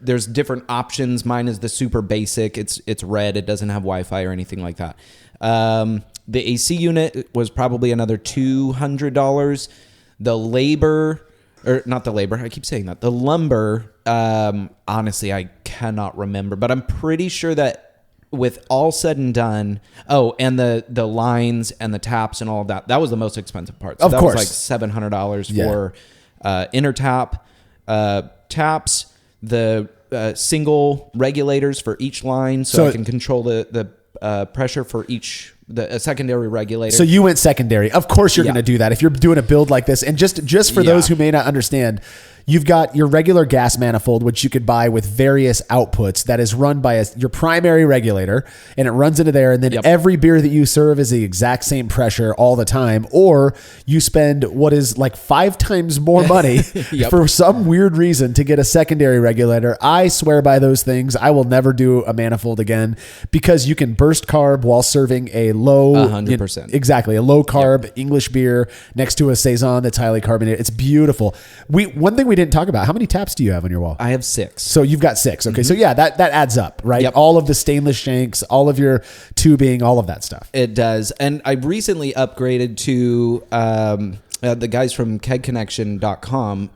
There's different options. Mine is the super basic. It's red. It doesn't have Wi-Fi or anything like that. The AC unit was probably another $200. The labor, or not the labor, I keep saying that. The lumber, honestly, I cannot remember, but I'm pretty sure that with all said and done, and the lines and the taps and all of that, that was the most expensive part. So of course. Was like $700 for inner tap, taps, the single regulators for each line, so I can control the pressure for each. A secondary regulator. So you went secondary. Of course you're going to do that if you're doing a build like this. And just for those who may not understand, you've got your regular gas manifold, which you could buy with various outputs, that is run by your primary regulator, and it runs into there. And then every beer that you serve is the exact same pressure all the time. Or you spend what is like 5 times more money for some weird reason to get a secondary regulator. I swear by those things. I will never do a manifold again, because you can burst carb while serving a low, 100%. Exactly. A low carb English beer next to a Saison that's highly carbonated. It's beautiful. One thing we didn't talk about, how many taps do you have on your wall? I have 6. So you've got 6. Okay. So yeah, that adds up, right? All of the stainless shanks, all of your tubing, all of that stuff. It does. And I recently upgraded to the guys from kegconnection.com.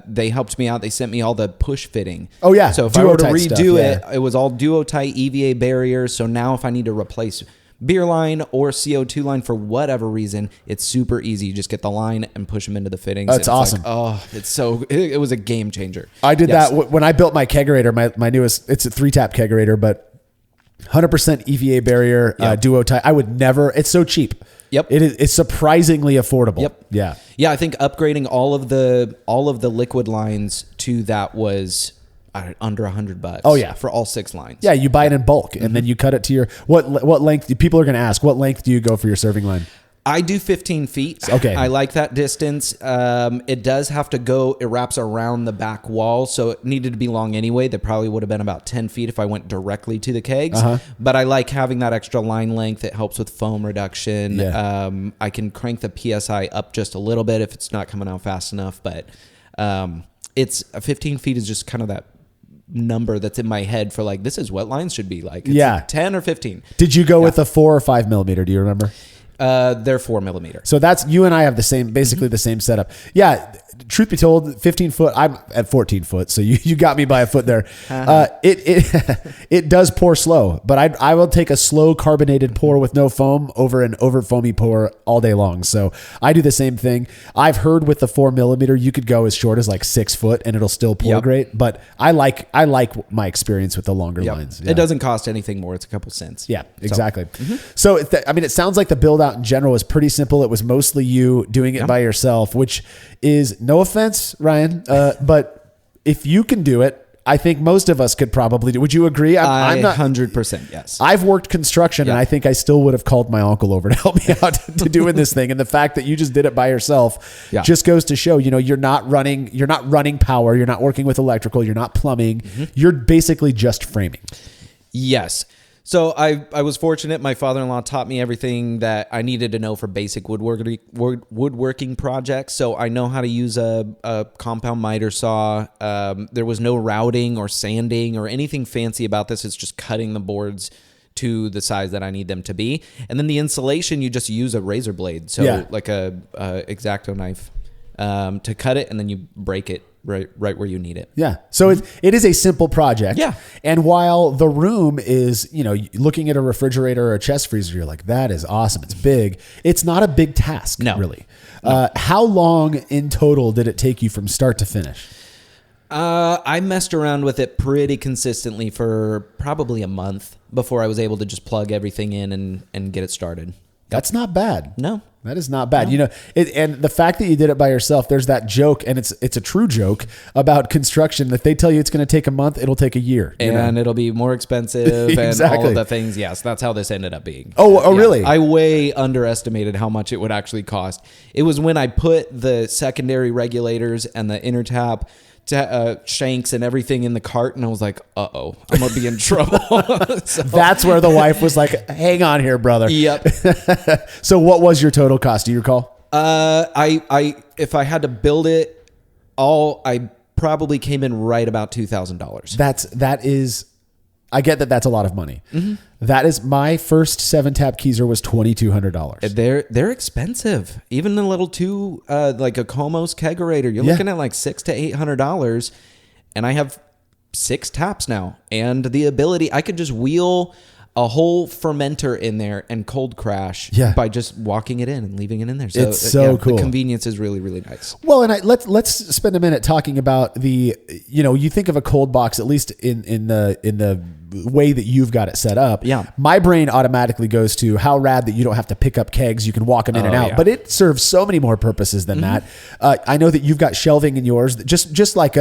They helped me out. They sent me all the push fitting. Oh yeah. So if I were to redo it was all Duotite EVA barriers. So now if I need to replace beer line or CO2 line for whatever reason, it's super easy. You just get the line and push them into the fittings. That's awesome. It was a game changer. I did that when I built my kegerator, my newest, it's a 3-tap kegerator, but 100% EVA barrier, duo tie. I would never. It's so cheap. Yep. It's surprisingly affordable. Yep. Yeah. Yeah. I think upgrading all of the liquid lines to that was under $100. Oh yeah, for all 6 lines. Yeah, you buy it in bulk and then you cut it to your what length? People are going to ask, what length do you go for your serving line? I do 15 feet. Okay. I like that distance. It does have to go, it wraps around the back wall, so it needed to be long anyway. That probably would have been about 10 feet if I went directly to the kegs. But I like having that extra line length. It helps with foam reduction. Yeah. I can crank the PSI up just a little bit if it's not coming out fast enough. But it's 15 feet is just kind of that number that's in my head for like, this is what lines should be like. It's 10 or 15. Did you go with a 4 or 5 millimeter? Do you remember? They're 4 millimeter. So that's, you and I have the same, basically the same setup. Yeah. Truth be told, 15 foot, I'm at 14 foot. So you got me by a foot there. It does pour slow, but I will take a slow carbonated pour with no foam over an over foamy pour all day long. So I do the same thing. I've heard with the 4 millimeter, you could go as short as like 6 foot and it'll still pour great. But I like my experience with the longer lines. Yeah. It doesn't cost anything more. It's a couple cents. Yeah, exactly. So it sounds like the build out in general is pretty simple. It was mostly you doing it by yourself, which is, no offense, Ryan, but if you can do it, I think most of us could probably do. Would you agree? I'm not 100%. Yes. I've worked construction and I think I still would have called my uncle over to help me out to doing this thing. And the fact that you just did it by yourself just goes to show, you're not running power. You're not working with electrical. You're not plumbing. You're basically just framing. Yes. So I was fortunate. My father-in-law taught me everything that I needed to know for basic woodworking projects. So I know how to use a compound miter saw. There was no routing or sanding or anything fancy about this. It's just cutting the boards to the size that I need them to be. And then the insulation, you just use a razor blade. So like a X-Acto knife to cut it, and then you break it right where you need it. Yeah. So it is a simple project. Yeah. And while the room is, looking at a refrigerator or a chest freezer, you're like, that is awesome. It's big. It's not a big task, really. No. How long in total did it take you from start to finish? I messed around with it pretty consistently for probably a month before I was able to just plug everything in and get it started. That's not bad. No. That is not bad. No. And the fact that you did it by yourself, there's that joke, and it's a true joke about construction that they tell you it's going to take a month, it'll take a year. And it'll be more expensive and all of the things. Yes, that's how this ended up being. Oh, really? I way underestimated how much it would actually cost. It was when I put the secondary regulators and the inner tap shanks and everything in the cart, and I was like, I'm gonna be in trouble. So, that's where the wife was like, hang on here, brother. Yep. So what was your total cost? Do you recall? If I had to build it all, I probably came in right about $2,000. I get that that's a lot of money. That is, my first 7-tap Keyser was $2,200. They're expensive. Even a little like a Comos kegerator, you're looking at like $600 to $800, and I have 6 taps now, and the ability I could just wheel a whole fermenter in there and cold crash by just walking it in and leaving it in there. So it's so cool. The convenience is really, really nice. Well, and let's spend a minute talking about the, you think of a cold box, at least in the way that you've got it set up. Yeah. My brain automatically goes to how rad that you don't have to pick up kegs. You can walk them in and out, but it serves so many more purposes than that. I know that you've got shelving in yours, just like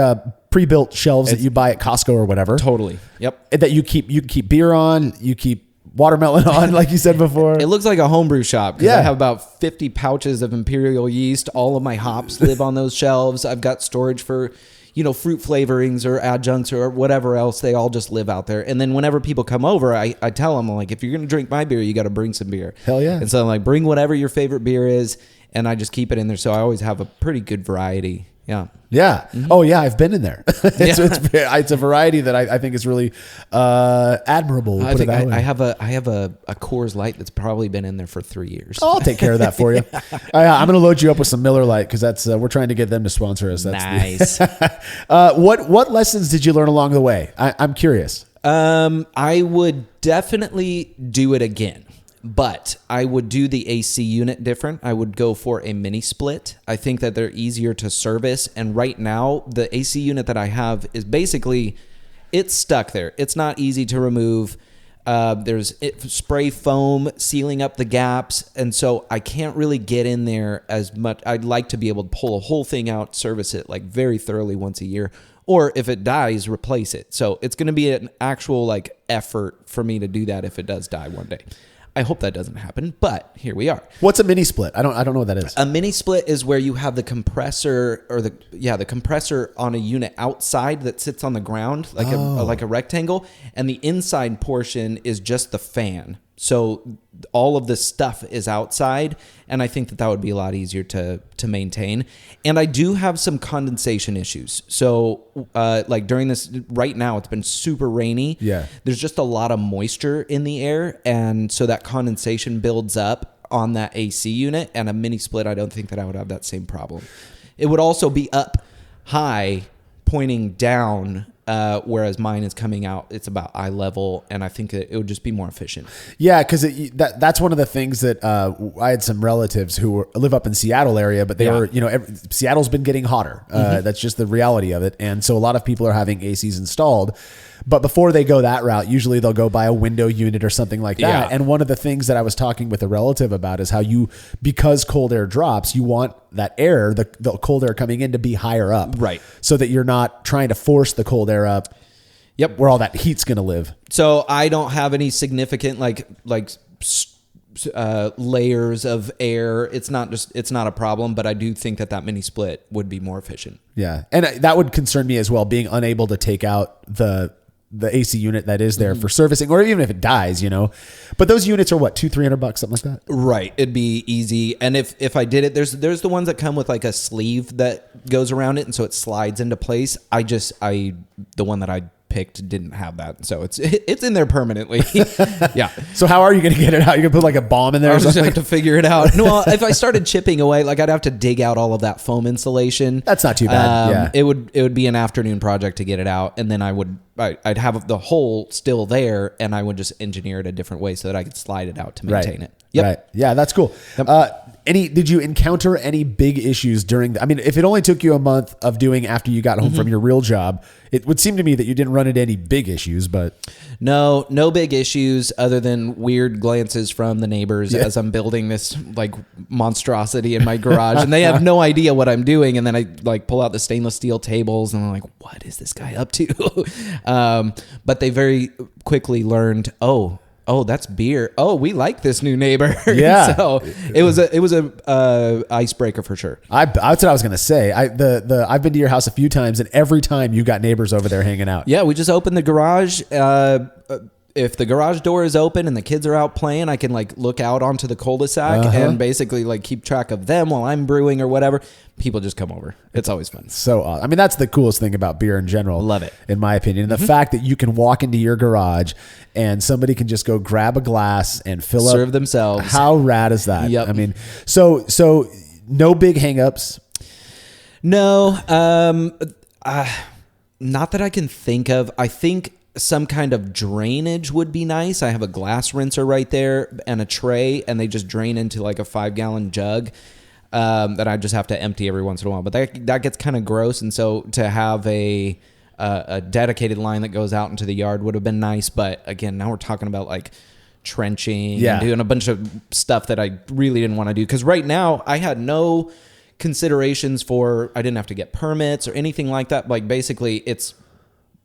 pre-built shelves that you buy at Costco or whatever. Totally. Yep. That you can keep beer on, you keep watermelon on, like you said before. It looks like a homebrew shop because I have about 50 pouches of imperial yeast. All of my hops live on those shelves. I've got storage for, fruit flavorings or adjuncts or whatever else. They all just live out there. And then whenever people come over, I tell them, like, if you're going to drink my beer, you got to bring some beer. Hell yeah. And so I'm like, bring whatever your favorite beer is. And I just keep it in there. So I always have a pretty good variety. Yeah. Yeah. Oh yeah. I've been in there. It's a variety that I think is really admirable. I have a Coors Light that's probably been in there for 3 years. I'll take care of that for you. I'm going to load you up with some Miller Lite because that's we're trying to get them to sponsor us. That's nice. What lessons did you learn along the way? I'm curious. I would definitely do it again. But I would do the AC unit different. I would go for a mini split. I think that they're easier to service. And right now, the AC unit that I have is basically, it's stuck there. It's not easy to remove. There's spray foam sealing up the gaps. And so I can't really get in there as much. I'd like to be able to pull a whole thing out, service it like very thoroughly once a year. Or if it dies, replace it. So it's going to be an actual like effort for me to do that if it does die one day. I hope that doesn't happen, but here we are. What's a mini split? I don't know what that is. A mini split is where you have the compressor or the compressor on a unit outside that sits on the ground like a rectangle, and the inside portion is just the fan. So all of this stuff is outside, and I think that would be a lot easier to maintain. And I do have some condensation issues. So like during this, right now, it's been super rainy. Yeah. There's just a lot of moisture in the air, and so that condensation builds up on that AC unit. And a mini split, I don't think that I would have that same problem. It would also be up high, pointing down, whereas mine is coming out, it's about eye level, and I think it would just be more efficient. Yeah, because that's one of the things that I had some relatives who live up in Seattle area, but they were, Seattle's been getting hotter. That's just the reality of it. And so a lot of people are having ACs installed. But before they go that route, usually they'll go buy a window unit or something like that. Yeah. And one of the things that I was talking with a relative about is how because cold air drops, you want that air, the cold air coming in, to be higher up. Right. So that you're not trying to force the cold air up. Yep. Where all that heat's going to live. So I don't have any significant layers of air. It's not a problem, but I do think that mini split would be more efficient. Yeah. And that would concern me as well, being unable to take out the AC unit that is there for servicing, or even if it dies, but those units are what, $200-$300, something like that. Right. It'd be easy. And if I did it, there's the ones that come with like a sleeve that goes around it. And so it slides into place. The one that I picked didn't have that, so it's in there permanently. Yeah. So how are you going to get it out? You gonna put like a bomb in there? I just have to figure it out. No, well, if I started chipping away, like I'd have to dig out all of that foam insulation. That's not too bad. Yeah. It would be an afternoon project to get it out, and then I'd have the hole still there, and I would just engineer it a different way so that I could slide it out to maintain it. Yep. Right. Yeah, that's cool. Yep. Did you encounter any big issues if it only took you a month of doing after you got home from your real job, it would seem to me that you didn't run into any big issues, but no big issues other than weird glances from the neighbors as I'm building this like monstrosity in my garage, and they have no idea what I'm doing. And then I like pull out the stainless steel tables and I'm like, what is this guy up to? But they very quickly learned, oh, that's beer. Oh, we like this new neighbor. Yeah. So it was a icebreaker for sure. That's what I was going to say. I've been to your house a few times, and every time you got neighbors over there hanging out. Yeah. We just opened the garage. If the garage door is open and the kids are out playing, I can like look out onto the cul-de-sac and basically like keep track of them while I'm brewing or whatever. People just come over. It's always fun. So awesome. I mean, that's the coolest thing about beer in general. Love it. In my opinion. And the fact that you can walk into your garage and somebody can just go grab a glass and serve themselves. How rad is that? Yep. I mean, so no big hangups. No. Not that I can think of. I think some kind of drainage would be nice. I have a glass rinser right there and a tray, and they just drain into like a 5-gallon jug that I just have to empty every once in a while. But that gets kind of gross, and so to have a dedicated line that goes out into the yard would have been nice. But again, now we're talking about like trenching and doing a bunch of stuff that I really didn't want to do, because right now I had no considerations I didn't have to get permits or anything like that. Like basically it's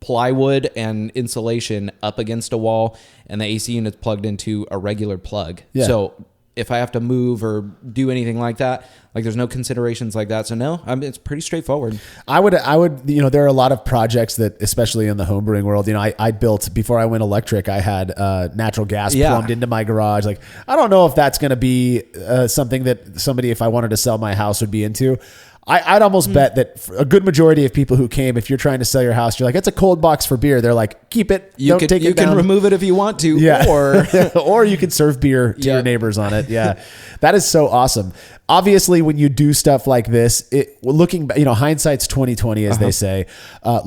plywood and insulation up against a wall, and the AC unit's plugged into a regular plug. Yeah. So if I have to move or do anything like that, like there's no considerations like that. So no, it's pretty straightforward. I would, there are a lot of projects that, especially in the homebrewing world, I built, before I went electric, I had natural gas plumbed into my garage. Like, I don't know if that's going to be something that somebody, if I wanted to sell my house, would be into. I'd almost bet that a good majority of people who came, if you're trying to sell your house, you're like, it's a cold box for beer. They're like, keep it. You can remove it if you want to. Yeah. Or you can serve beer to your neighbors on it. Yeah. That is so awesome. Obviously, when you do stuff like this, hindsight's 20/20, as they say.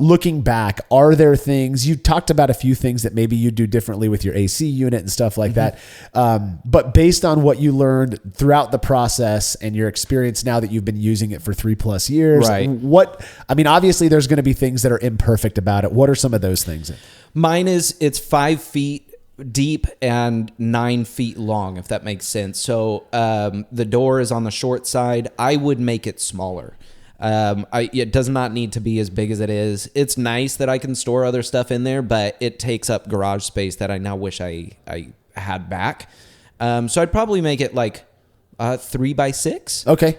Looking back, are there things you talked about? A few things that maybe you do differently with your AC unit and stuff like that. But based on what you learned throughout the process and your experience now that you've been using it for 3+ years, right? Obviously, there's going to be things that are imperfect about it. What are some of those things? Mine it's 5 feet deep and 9 feet long, if that makes sense. So the door is on the short side. I would make it smaller. It does not need to be as big as it is. It's nice that I can store other stuff in there, but it takes up garage space that I now wish I had back. So I'd probably make it like 3x6. Okay.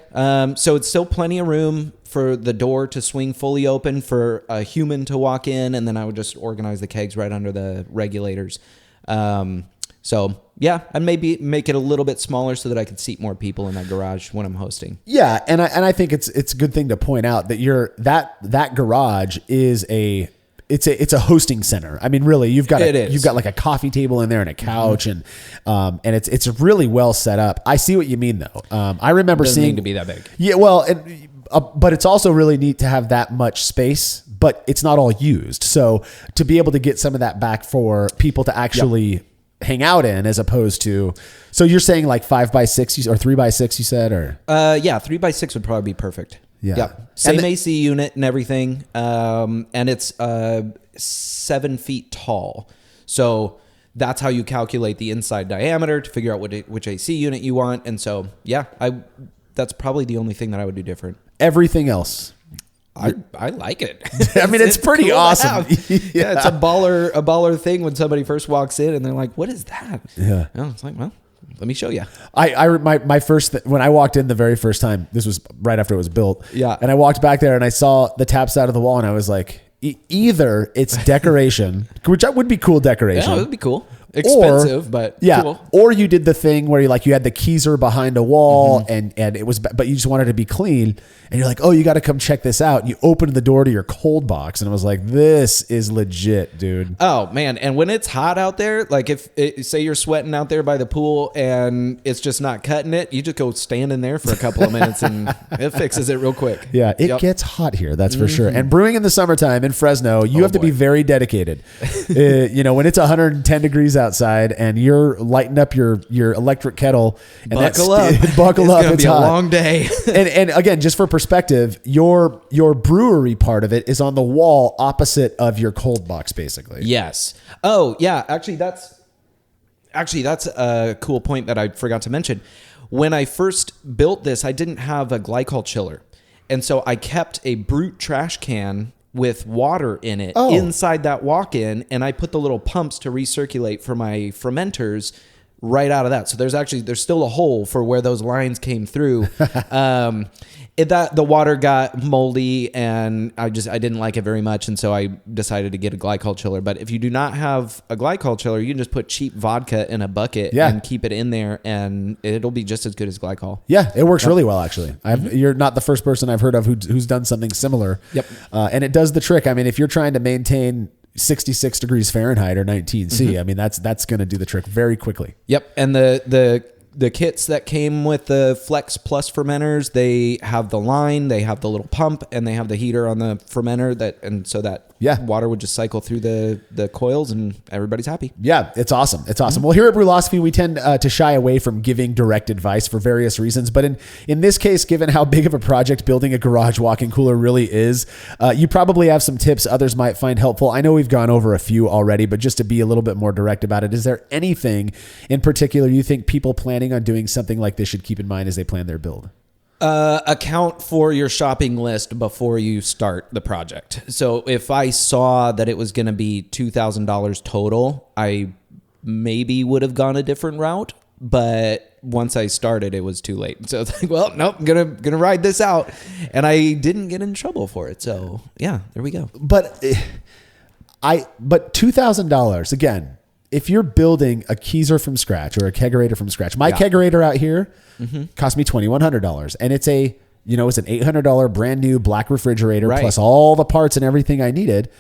So it's still plenty of room for the door to swing fully open for a human to walk in, and then I would just organize the kegs right under the regulators. So yeah, and maybe make it a little bit smaller so that I could seat more people in that garage when I'm hosting. Yeah, and I think it's a good thing to point out that that garage is it's a hosting center. I mean, really, you've got like a coffee table in there and a couch, and it's really well set up. I see what you mean though. I remember Doesn't seeing need to be that big. Yeah, well, but it's also really neat to have that much space, but it's not all used. So to be able to get some of that back for people to actually hang out in, as opposed to, so you're saying like 5x6 or 3x6, you said, or 3x6 would probably be perfect. Yeah. Yep. Same AC unit and everything. And it's 7 feet tall. So that's how you calculate the inside diameter to figure out which AC unit you want. And so, yeah, that's probably the only thing that I would do different. Everything else, I like it. I mean, it's pretty cool awesome. Yeah, it's a baller thing when somebody first walks in and they're like, "What is that?" Yeah. It's like, well, let me show you. My first when I walked in the very first time, this was right after it was built. Yeah. And I walked back there and I saw the taps out of the wall and I was like, either it's decoration, which would be cool decoration. Yeah, it would be cool. Expensive, but cool. Or you did the thing where you had the keyser behind a wall and it was, but you just wanted to be clean and you're like, oh, you got to come check this out. And you opened the door to your cold box and I was like, this is legit, dude. Oh man. And when it's hot out there, like say you're sweating out there by the pool and it's just not cutting it, you just go stand in there for a couple of minutes and it fixes it real quick. Yeah. It gets hot here. That's for sure. And brewing in the summertime in Fresno, you have to be very dedicated. When it's 110 degrees outside and you're lighting up your electric kettle and buckle up. Buckle up. It's gonna be a long day. and again, just for perspective, your brewery part of it is on the wall opposite of your cold box, basically. Yes. Oh yeah. Actually, that's a cool point that I forgot to mention. When I first built this, I didn't have a glycol chiller, and so I kept a Brute trash can with water in it inside that walk-in, and I put the little pumps to recirculate for my fermenters right out of that. So there's still a hole for where those lines came through. The water got moldy and I didn't like it very much. And so I decided to get a glycol chiller. But if you do not have a glycol chiller, you can just put cheap vodka in a bucket and keep it in there and it'll be just as good as glycol. Yeah, it works really well, actually. You're not the first person I've heard of who's done something similar. Yep. And it does the trick. I mean, if you're trying to maintain 66 degrees Fahrenheit or 19C, I mean, that's going to do the trick very quickly. Yep. And the kits that came with the Flex Plus fermenters, they have the line, they have the little pump, and they have the heater on the fermenter so that water would just cycle through the coils and everybody's happy. Yeah, it's awesome. It's awesome. Well, here at Brülosophy, we tend to shy away from giving direct advice for various reasons. But in this case, given how big of a project building a garage walk-in cooler really is, you probably have some tips others might find helpful. I know we've gone over a few already, but just to be a little bit more direct about it, is there anything in particular you think people planning on doing something like this should keep in mind as they plan their build? Account for your shopping list before you start the project. So if I saw that it was going to be $2,000 total, I maybe would have gone a different route. But once I started, it was too late. So it's like, well, nope, I'm gonna ride this out, and I didn't get in trouble for it. So yeah, there we go. But $2,000 again. If you're building a keezer from scratch or a kegerator from scratch, my kegerator out here cost me $2,100, and it's an $800 brand new black refrigerator plus all the parts and everything I needed.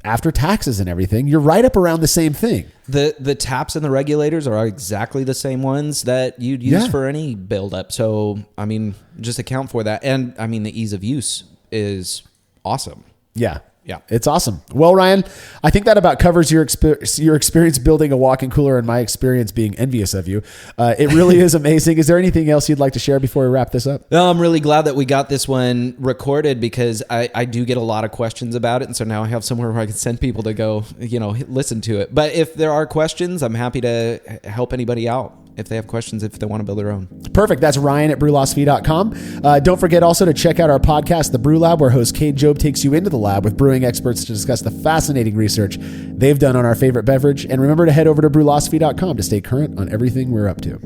After taxes and everything, you're right up around the same thing. The taps and the regulators are exactly the same ones that you'd use for any build-up. So, I mean, just account for that. And, I mean, the ease of use is awesome. Yeah. Yeah. It's awesome. Well, Ryan, I think that about covers your experience building a walk-in cooler and my experience being envious of you. It really is amazing. Is there anything else you'd like to share before we wrap this up? No, I'm really glad that we got this one recorded because I do get a lot of questions about it. And so now I have somewhere where I can send people to go, listen to it. But if there are questions, I'm happy to help anybody out if they have questions, if they want to build their own. Perfect. That's Ryan at Brülosophy.com. Don't forget also to check out our podcast, The Brew Lab, where host Cade Job takes you into the lab with brewing experts to discuss the fascinating research they've done on our favorite beverage. And remember to head over to Brülosophy.com to stay current on everything we're up to.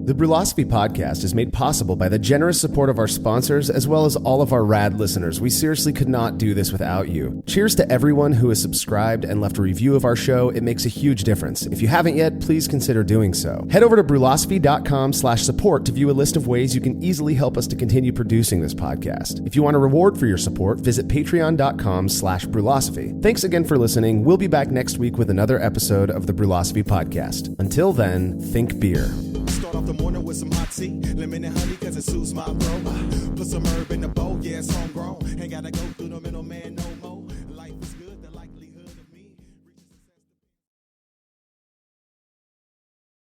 The Brülosophy podcast is made possible by the generous support of our sponsors as well as all of our rad listeners. We seriously could not do this without you. Cheers to everyone who has subscribed and left a review of our show. It makes a huge difference. If you haven't yet, please consider doing so. Head over to Brülosophy.com/support to view a list of ways you can easily help us to continue producing this podcast. If you want a reward for your support, visit Patreon.com/Brülosophy. Thanks again for listening. We'll be back next week with another episode of the Brülosophy podcast. Until then, think beer. Start off the morning with some hot tea, lemon and honey cause it soothes my throat. Put some herb in the bowl, yeah, it's homegrown. Ain't gotta go through the middleman no